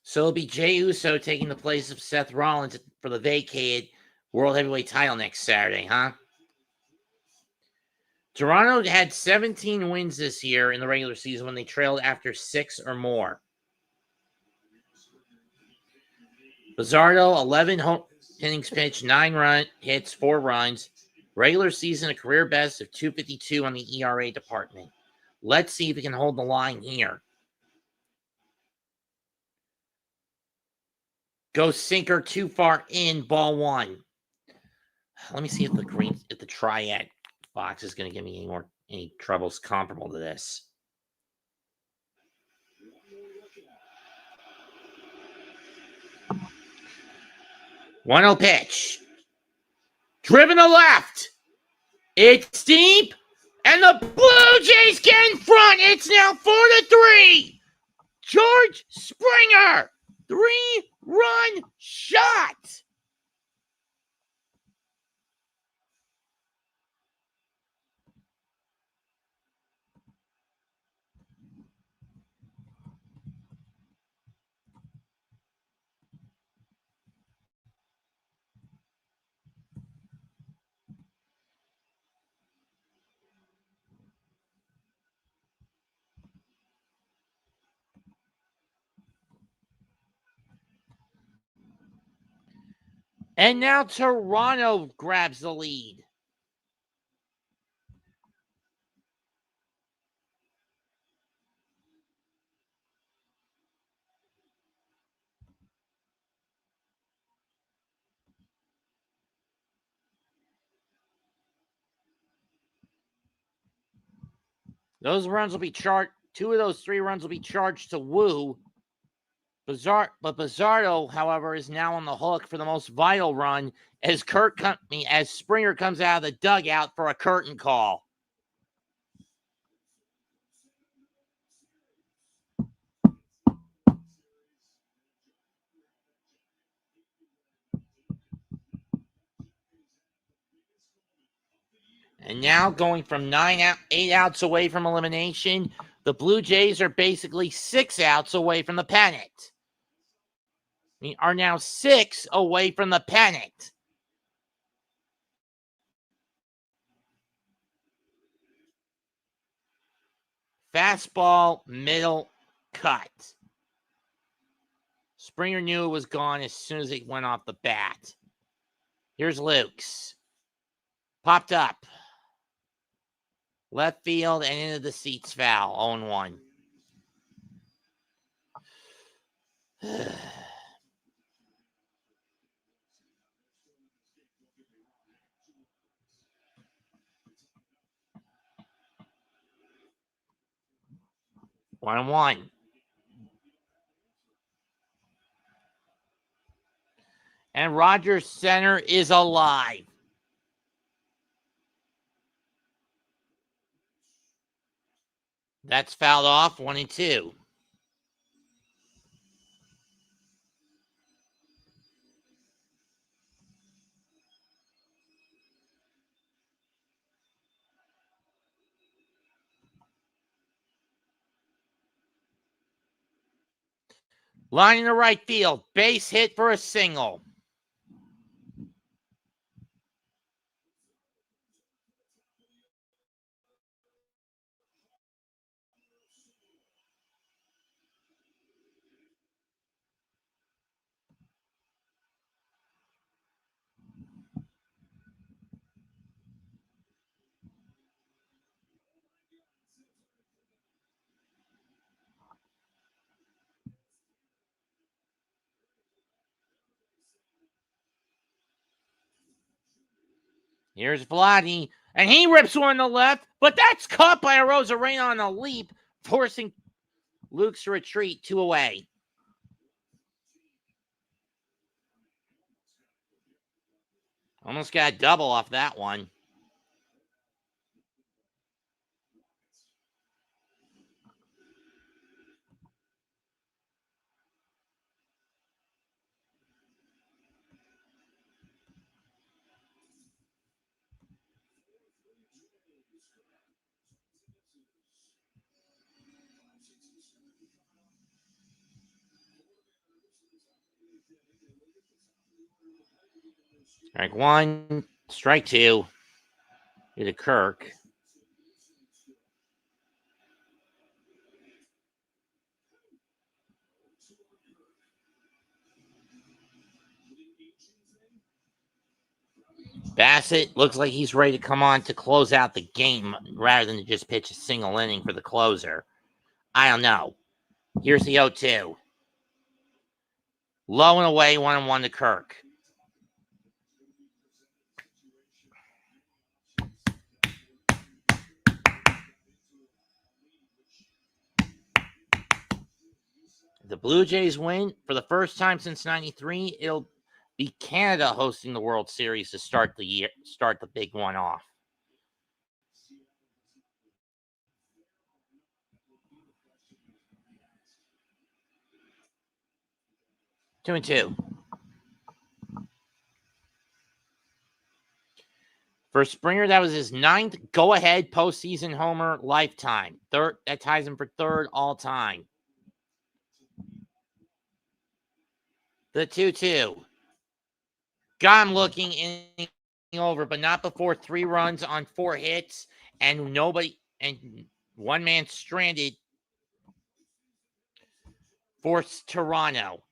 So it'll be Jay Uso taking the place of Seth Rollins for the vacated World Heavyweight title next Saturday, huh? Toronto had 17 wins this year in the regular season when they trailed after 6 or more. Bizzardo, 11 innings pitched, 9 hits, 4 runs. Regular season, a career best of 252 on the ERA department. Let's see if he can hold the line here. Go sinker too far in, ball 1. Let me see if the triad box is going to give me any troubles comparable to this. 1-0 pitch. Driven to left. It's deep. And the Blue Jays get in front. It's now 4-3. George Springer. 3-run shot. And now Toronto grabs the lead. Those runs will be charged. 2 of those 3 runs will be charged to Wu. Bizzardo, however, is now on the hook for the most vital run as Springer comes out of the dugout for a curtain call. And now going from 8 outs away from elimination, the Blue Jays are basically 6 outs away from the pennant. We are now 6 away from the pennant. Fastball, middle, cut. Springer knew it was gone as soon as it went off the bat. Here's Luke's. Popped up. Left field and into the seats foul. 0-1. 1-1. And Rogers Center is alive. That's fouled off. 1-2. Line in the right field. Base hit for a single. Here's Vladdy, and he rips one to the left, but that's caught by Arozarena on a leap, forcing Luke's to retreat 2 away. Almost got a double off that one. Strike 1, strike 2. Hit a Kirk. Bassett looks like he's ready to come on to close out the game rather than to just pitch a single inning for the closer. I don't know. Here's the 0-2. Low and away, 1-1 to Kirk. The Blue Jays win for the first time since '93. It'll be Canada hosting the World Series to start the big one off. 2-2. For Springer, that was his 9th go-ahead postseason homer lifetime. Third, that ties him for 3rd all time. The 2-2. Got him looking in over, but not before 3 runs on 4 hits and one man stranded. Forced Toronto.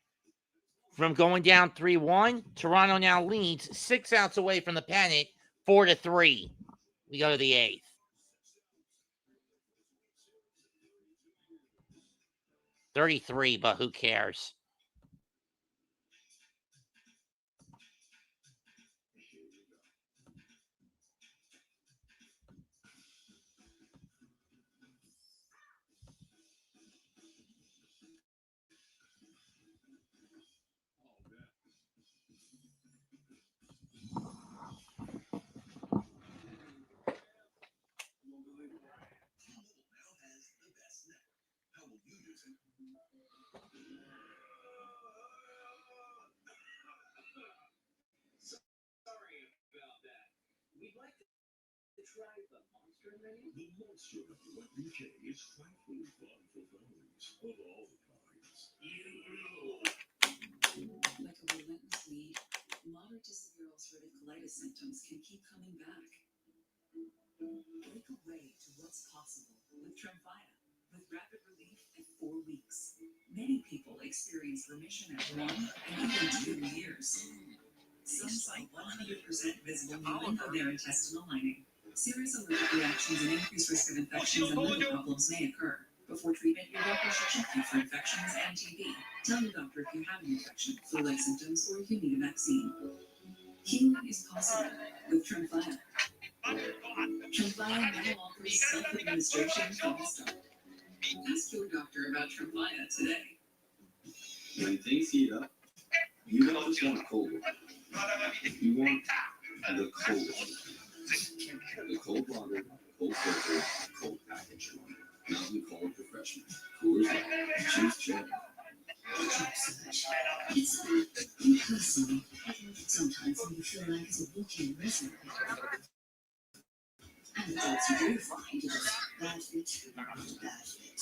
From going down 3-1, Toronto now leads 6 outs away from the pennant, 4-3. We go to the 8th. $33, but who cares? The monster of the BK is frightfully fun for families of all kinds. Like a relentless need, moderate to severe ulcerative colitis symptoms can keep coming back. Break away to what's possible with Tremfya, with rapid relief in 4 weeks. Many people experience remission at 1 and even 2 years. Some cite 100% visible healing of their intestinal lining. Serious allergic reactions and increased risk of infections and liver problems may occur. Before treatment, your doctor should check you for infections and TB. Tell your doctor if you have an infection, flu-like symptoms, or if you need a vaccine. Healing is possible with Tremfya. Tremfya now offers self-administration from the start. Ask your doctor about Tremfya today. When things heat up, you don't just want a cold one. You want the cold one. The cold water, cold filter, cold package. Mountain Cold Refreshment. Coolers Light. Choose chill. It's you personally. Sometimes when you feel like it's a walk-in resume. And the jobs you do find are just bad fit after bad fit.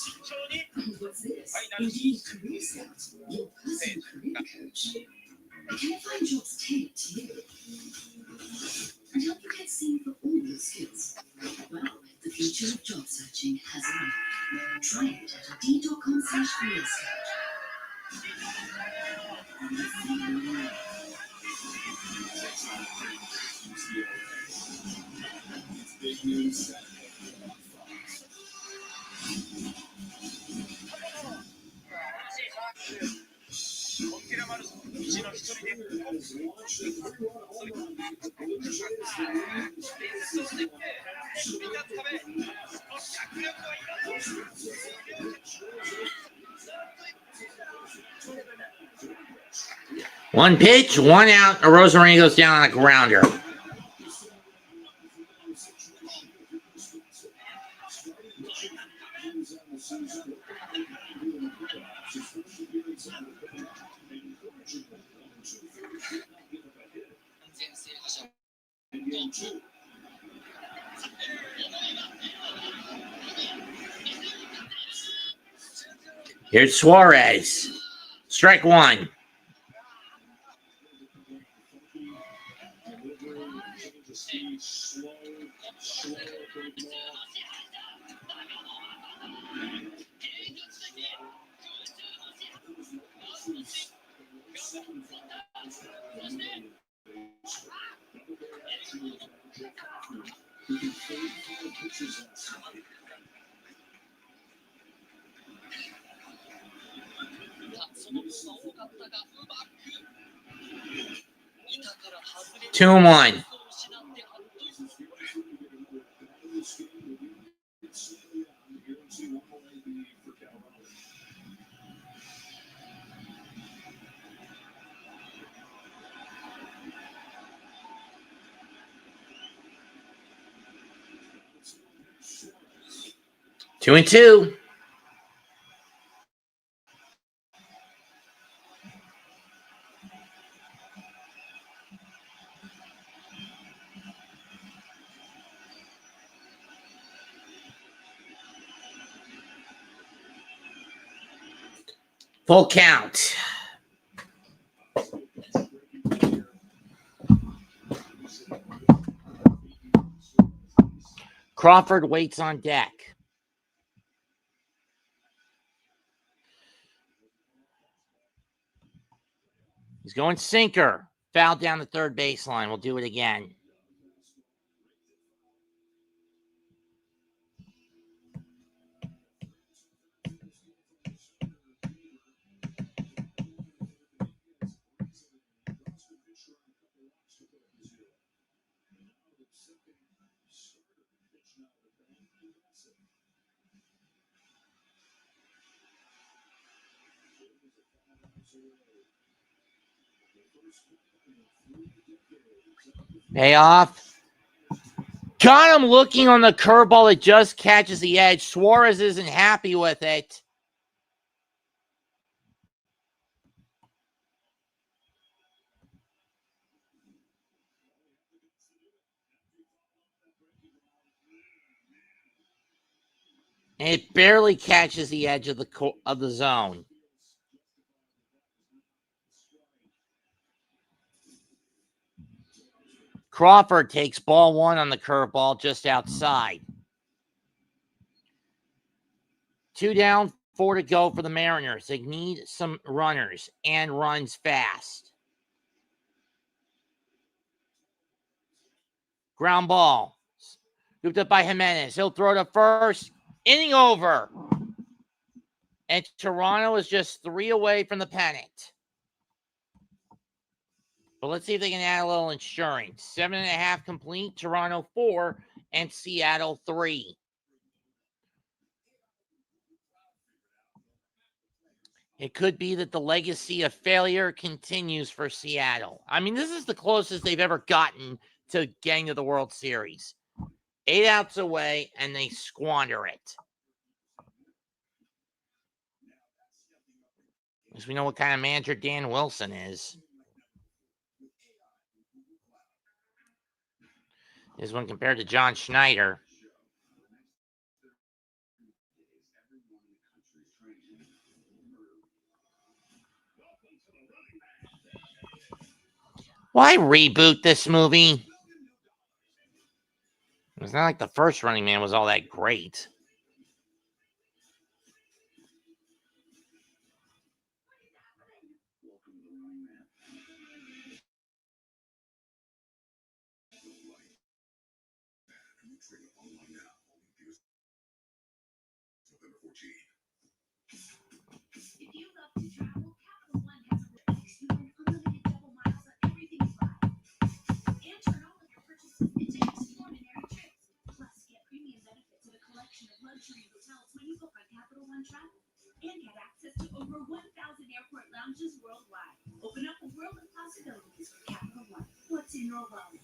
And what's this? Indeed, Career Scout, your personal career coach. It can find jobs tailored to you and help you get seen for all your skills. Well, the future of job searching has arrived. Try it at Indeed.com/careerscout. Big news. One pitch, one out. Rosarena goes down on a grounder. Here's Suarez. Strike one. Two and one. Two and two. Full count. Crawford waits on deck. He's going sinker. Foul down the third baseline. We'll do it again. Payoff. Got him looking on the curveball. It just catches the edge. Suarez isn't happy with it. And it barely catches the edge of the zone. Crawford takes ball one on the curveball just outside. 2 down, 4 to go for the Mariners. They need some runners and runs fast. Ground ball. Scooped up by Jimenez. He'll throw to first. Inning over. And Toronto is just 3 away from the pennant. But let's see if they can add a little insurance. 7.5 complete. Toronto 4 and Seattle 3. It could be that the legacy of failure continues for Seattle. I mean, this is the closest they've ever gotten to getting to the World Series. 8 outs away, and they squander it. Because we know what kind of manager Dan Wilson is. Is when compared to John Schneider. Why reboot this movie? It's not like the first Running Man was all that great. If you love to travel, Capital One has unlimited double miles on everything you buy. And turn all of your purchases into extraordinary trips. Plus, get premium benefits at a collection of luxury hotels when you book on Capital One Travel. And get access to over 1,000 airport lounges worldwide. Open up a world of possibilities with Capital One. What's in your wallet?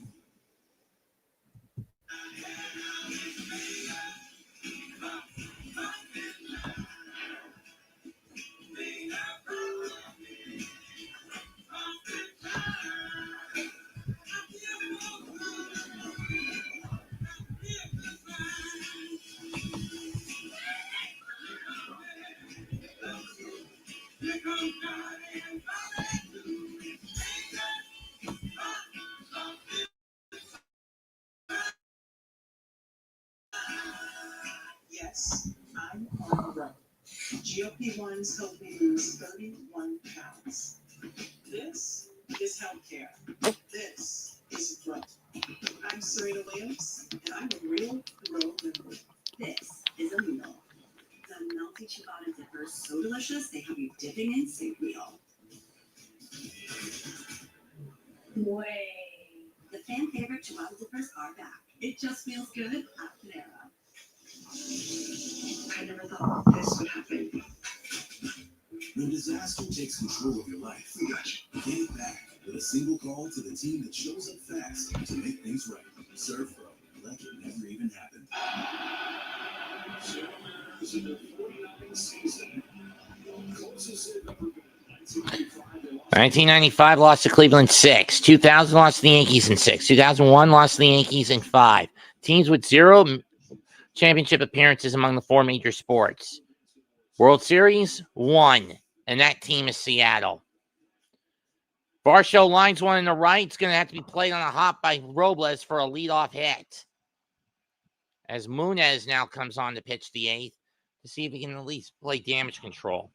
Yes, I'm on the road. GLP-1s help me lose 31 pounds. This is healthcare. This is growth. I'm Serena Williams, and I'm a real grow member. This is a meal. The melty ciabatta dippers so delicious they have you dipping in cereal. Way. The fan favorite ciabatta dippers are back. It just feels good at Panera. I never thought this would happen. When disaster takes control of your life, we got you. Get it back with a single call to the team that shows up fast to make things right. Serve Pro, like it never even happened. Is in their 49th season. 1995 lost to Cleveland 6. 2000 lost to the Yankees in 6. 2001 lost to the Yankees in 5. Teams with 0 championship appearances among the 4 major sports. World Series, 1. And that team is Seattle. Varsho lines one in the right. It's going to have to be played on a hop by Robles for a leadoff hit. As Munez now comes on to pitch the 8th to see if he can at least play damage control.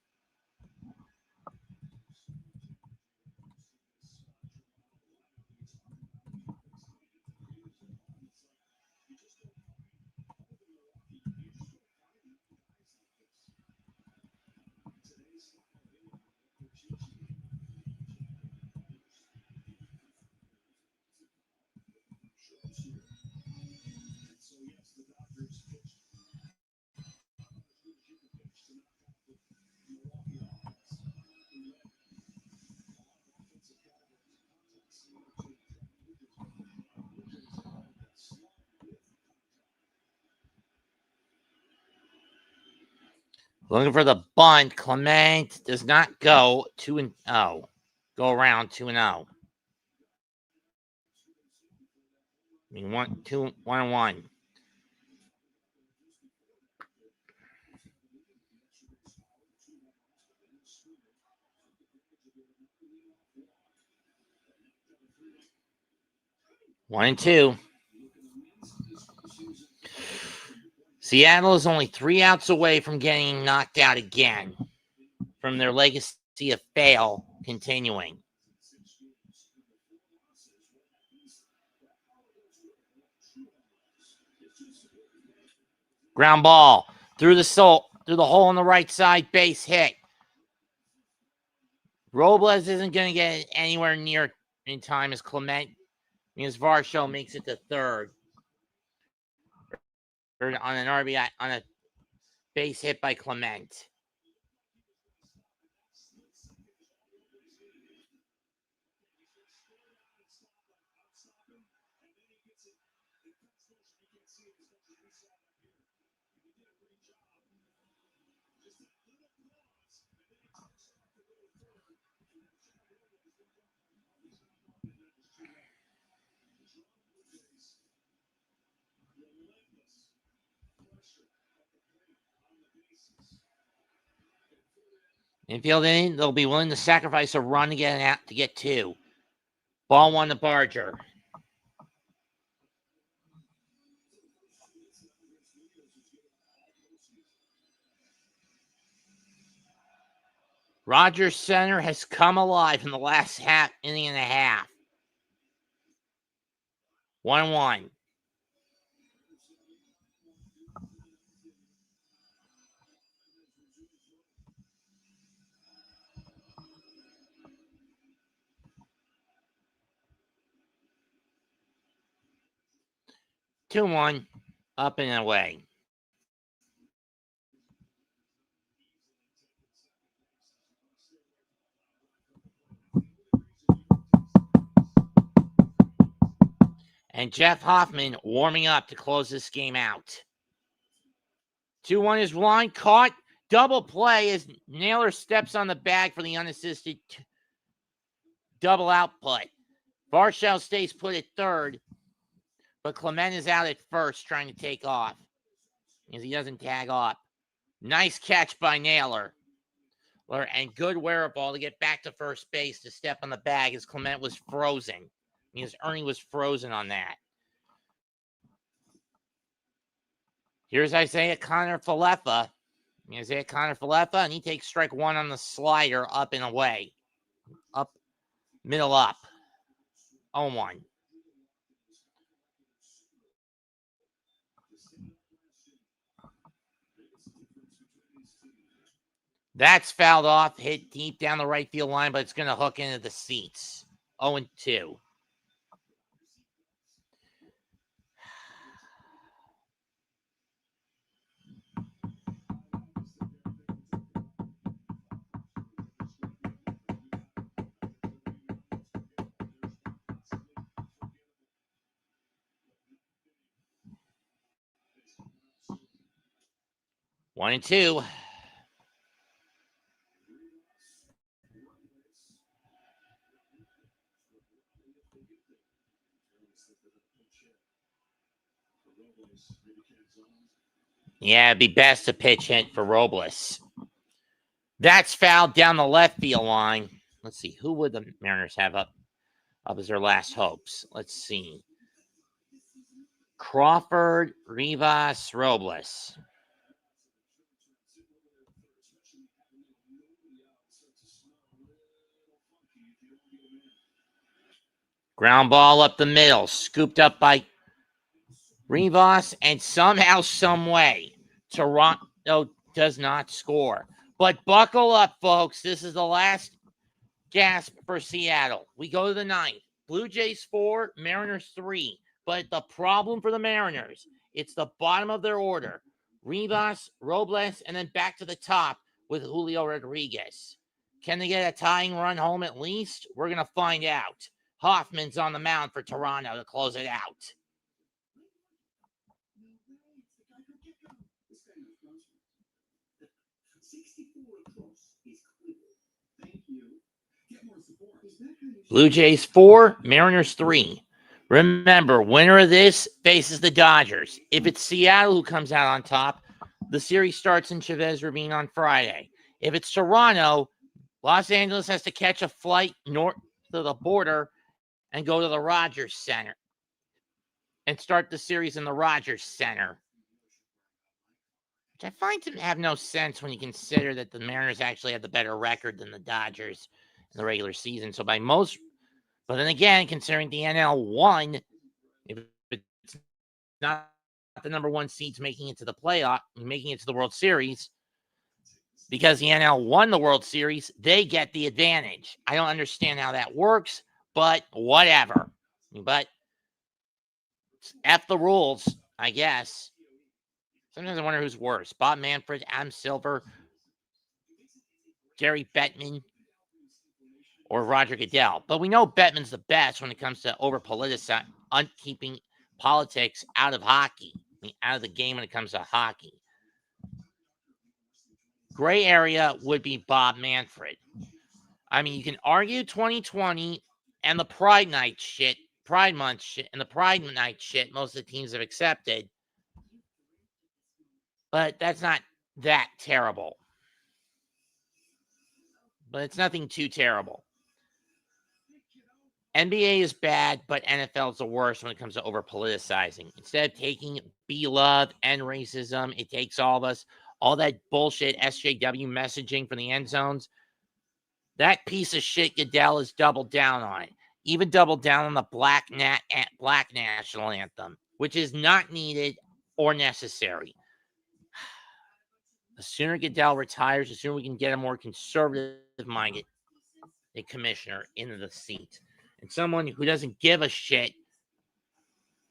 Looking for the bunt. Clement does not go 2-0. Go around 2-0. I mean, 1-1. One and 2. Seattle is only 3 outs away from getting knocked out again, from their legacy of fail continuing. Ground ball through the hole on the right side, base hit. Robles isn't going to get anywhere near in time as Clement, because Varsho makes it to third. Or on an RBI, on a base hit by Clement. Infield in, they'll be willing to sacrifice a run to get 2. Ball 1 to Barger. Rogers Center has come alive in the last inning and a half. 1-1. Two one, up and away. And Jeff Hoffman warming up to close this game out. 2-1 is line caught. Double play as Naylor steps on the bag for the unassisted double output. Varshell stays put at third, but Clement is out at first trying to take off because he doesn't tag off. Nice catch by Naylor. And good wherewithal to get back to first base to step on the bag as Clement was frozen. Because Ernie was frozen on that. Here's Isaiah Connor-Falefa. And he takes strike 1 on the slider up and away. Up, middle up. 0-1. That's fouled off, hit deep down the right field line, but it's going to hook into the seats. 0-2. One and two. Yeah, it'd be best to pitch hit for Robles. That's fouled down the left field line. Let's see. Who would the Mariners have up as their last hopes? Let's see. Crawford, Rivas, Robles. Ground ball up the middle. Scooped up by Rivas. And somehow, some way, Toronto does not score. But buckle up, folks. This is the last gasp for Seattle. We go to the ninth. Blue Jays 4, Mariners 3. But the problem for the Mariners, it's the bottom of their order. Rivas, Robles, and then back to the top with Julio Rodriguez. Can they get a tying run home at least? We're going to find out. Hoffman's on the mound for Toronto to close it out. Blue Jays 4, Mariners 3. Remember, winner of this faces the Dodgers. If it's Seattle who comes out on top, the series starts in Chavez Ravine on Friday. If it's Toronto, Los Angeles has to catch a flight north of the border and go to the Rogers Center and start the series in the Rogers Center. Which I find to have no sense when you consider that the Mariners actually have the better record than the Dodgers in the regular season. So by most, but then again, considering the NL won, if it's not the number one seeds making it to the playoff, making it to the World Series, because the NL won the World Series, they get the advantage. I don't understand how that works, but whatever. But F the rules, I guess. Sometimes I wonder who's worse. Bob Manfred, Adam Silver, Gary Bettman, or Roger Goodell. But we know Bettman's the best when it comes to over-politicizing, keeping politics out of hockey. Out of the game when it comes to hockey. Gray area would be Bob Manfred. I mean, you can argue 2020 and the Pride Month shit, and the Pride Night shit most of the teams have accepted. But that's not that terrible. But it's nothing too terrible. NBA is bad, but NFL is the worst when it comes to over-politicizing. Instead of taking be love and racism, it takes all of us, all that bullshit SJW messaging from the end zones. That piece of shit Goodell has doubled down on it. Even doubled down on the Black National Anthem, which is not needed or necessary. The sooner Goodell retires, the sooner we can get a more conservative-minded commissioner into the seat. And someone who doesn't give a shit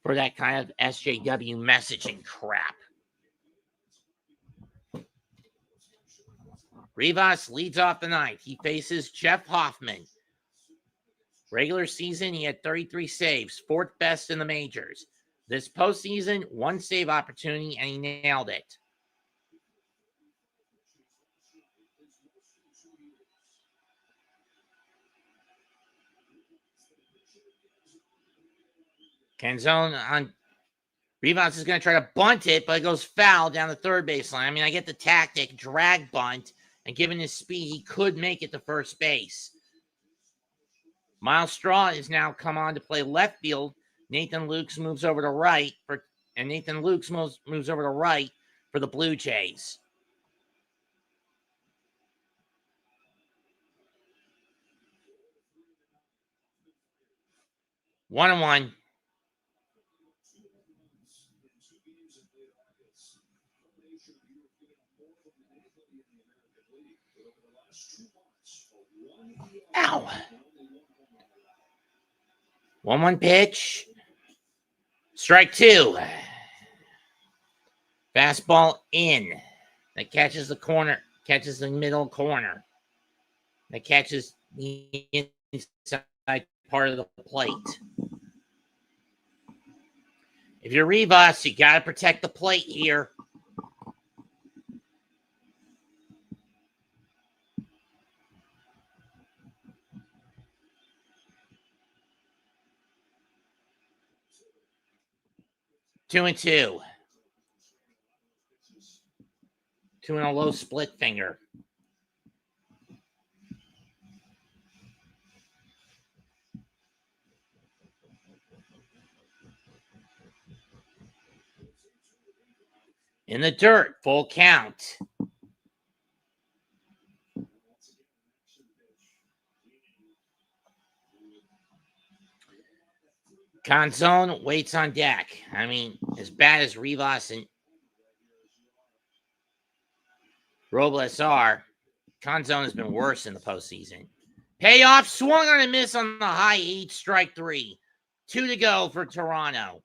for that kind of SJW messaging crap. Rivas leads off the night. He faces Jeff Hoffman. Regular season, he had 33 saves, fourth best in the majors. This postseason, one save opportunity, and he nailed it. Canzone on Rivas is going to try to bunt it, but it goes foul down the third baseline. I mean, I get the tactic, drag bunt, and given his speed, he could make it to first base. Miles Straw is now come on to play left field. Nathan Lukes moves over to right for the Blue Jays. One and one. Ow. 1-1 pitch. Strike two. Fastball in. That catches the corner, catches the middle corner. That catches the inside part of the plate. If you're Rivas, you got to protect the plate here. Two and two. Two and a low split finger. In the dirt, full count. Canzone waits on deck. I mean, as bad as Rivas and Robles are, Canzone has been worse in the postseason. Payoff, swung on a miss on the high heat, strike three. 2 to go for Toronto.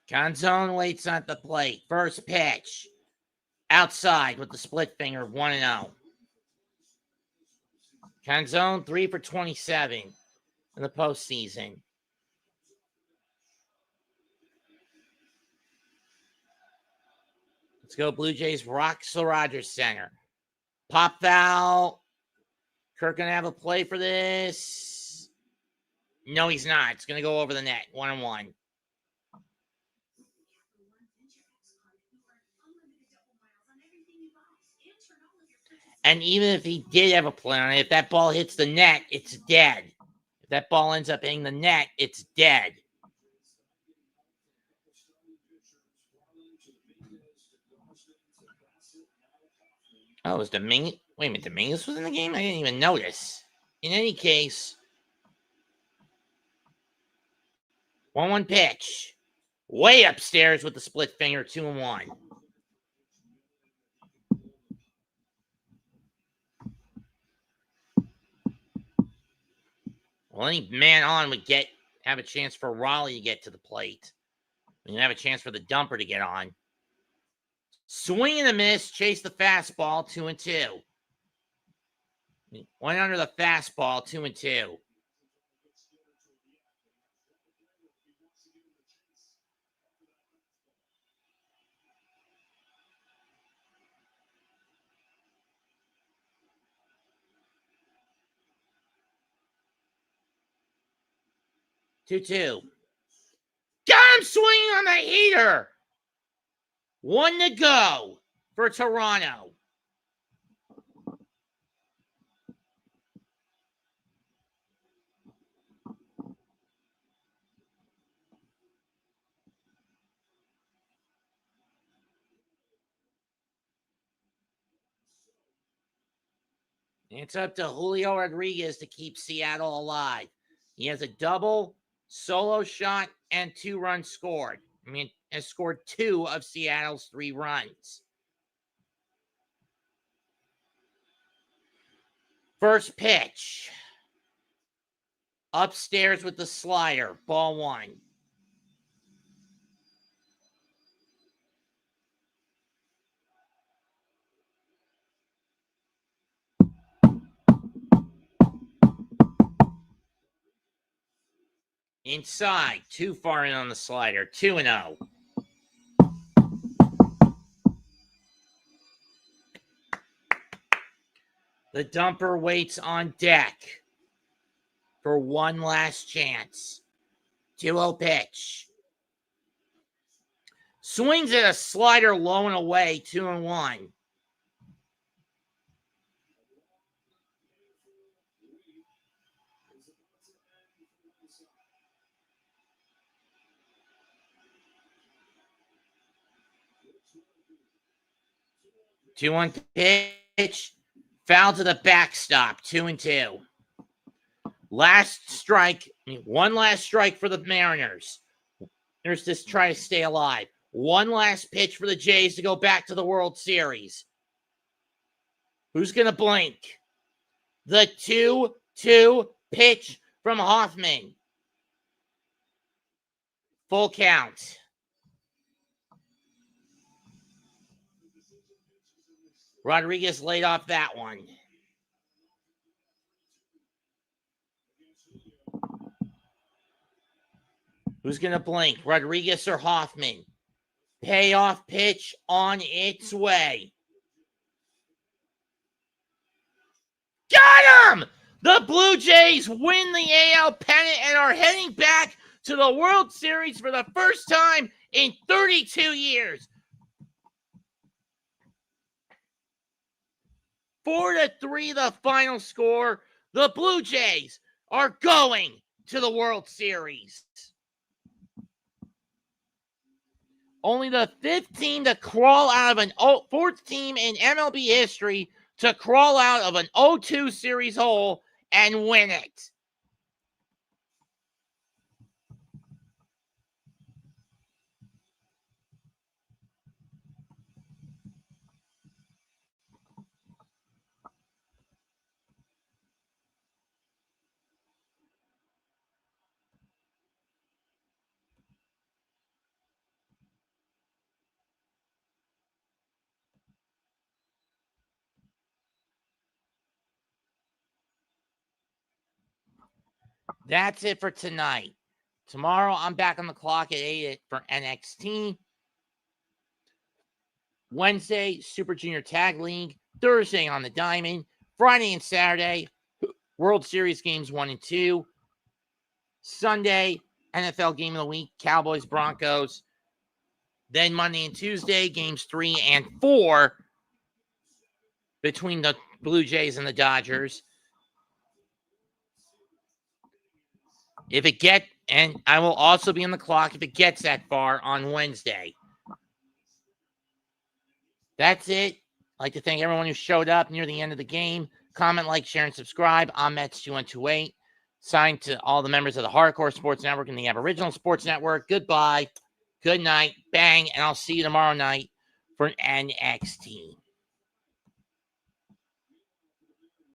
Canzone waits at the plate. First pitch. Outside with the split finger, 1-0. Canzone 3 for 27 in the postseason. Let's go Blue Jays. Roxel Rogers Center. Pop foul. Kirk going to have a play for this. No, he's not. It's going to go over the net. 1-1. And even if he did have a play on it, if that ball hits the net, it's dead. If that ball ends up hitting the net, it's dead. Oh, was Dominguez? Wait a minute, Dominguez was in the game? I didn't even notice. In any case, 1-1 pitch. Way upstairs with the split finger, 2-1. Well, any man on would have a chance for Raleigh to get to the plate. And you have a chance for the dumper to get on. Swing and a miss, chase the fastball, 2-2. Went under the fastball, 2-2. Two. Got him swinging on the heater. 1 to go for Toronto. It's up to Julio Rodriguez to keep Seattle alive. He has a double, solo shot, and 2 runs scored. Has scored 2 of Seattle's 3 runs. First pitch. Upstairs with the slider. Ball 1. Inside. Too far in on the slider. 2-0. The dumper waits on deck for one last chance. 2-0 pitch. Swings at a slider low and away, 2-1. Two-one pitch. Foul to the backstop, 2-2. Last strike, one last strike for the Mariners. Mariners just try to stay alive. One last pitch for the Jays to go back to the World Series. Who's going to blink? The 2-2 pitch from Hoffman. Full count. Rodriguez laid off that one. Who's going to blink? Rodriguez or Hoffman? Payoff pitch on its way. Got him! The Blue Jays win the AL pennant and are heading back to the World Series for the first time in 32 years. 4-3 the final score. The Blue Jays are going to the World Series. Only the 5th team to crawl out of an 4th team in MLB history to crawl out of an 0-2 series hole and win it. That's it for tonight. Tomorrow, I'm back on the clock at 8 for NXT. Wednesday, Super Junior Tag League. Thursday on the Diamond. Friday and Saturday, World Series games 1 and 2. Sunday, NFL Game of the Week, Cowboys, Broncos. Then Monday and Tuesday, games 3 and 4 between the Blue Jays and the Dodgers. And I will also be on the clock if it gets that far on Wednesday. That's it. I'd like to thank everyone who showed up near the end of the game. Comment, like, share, and subscribe. I'm Mets2128. Signed to all the members of the Hardcore Sports Network and the Aboriginal Sports Network. Goodbye. Good night. Bang. And I'll see you tomorrow night for NXT.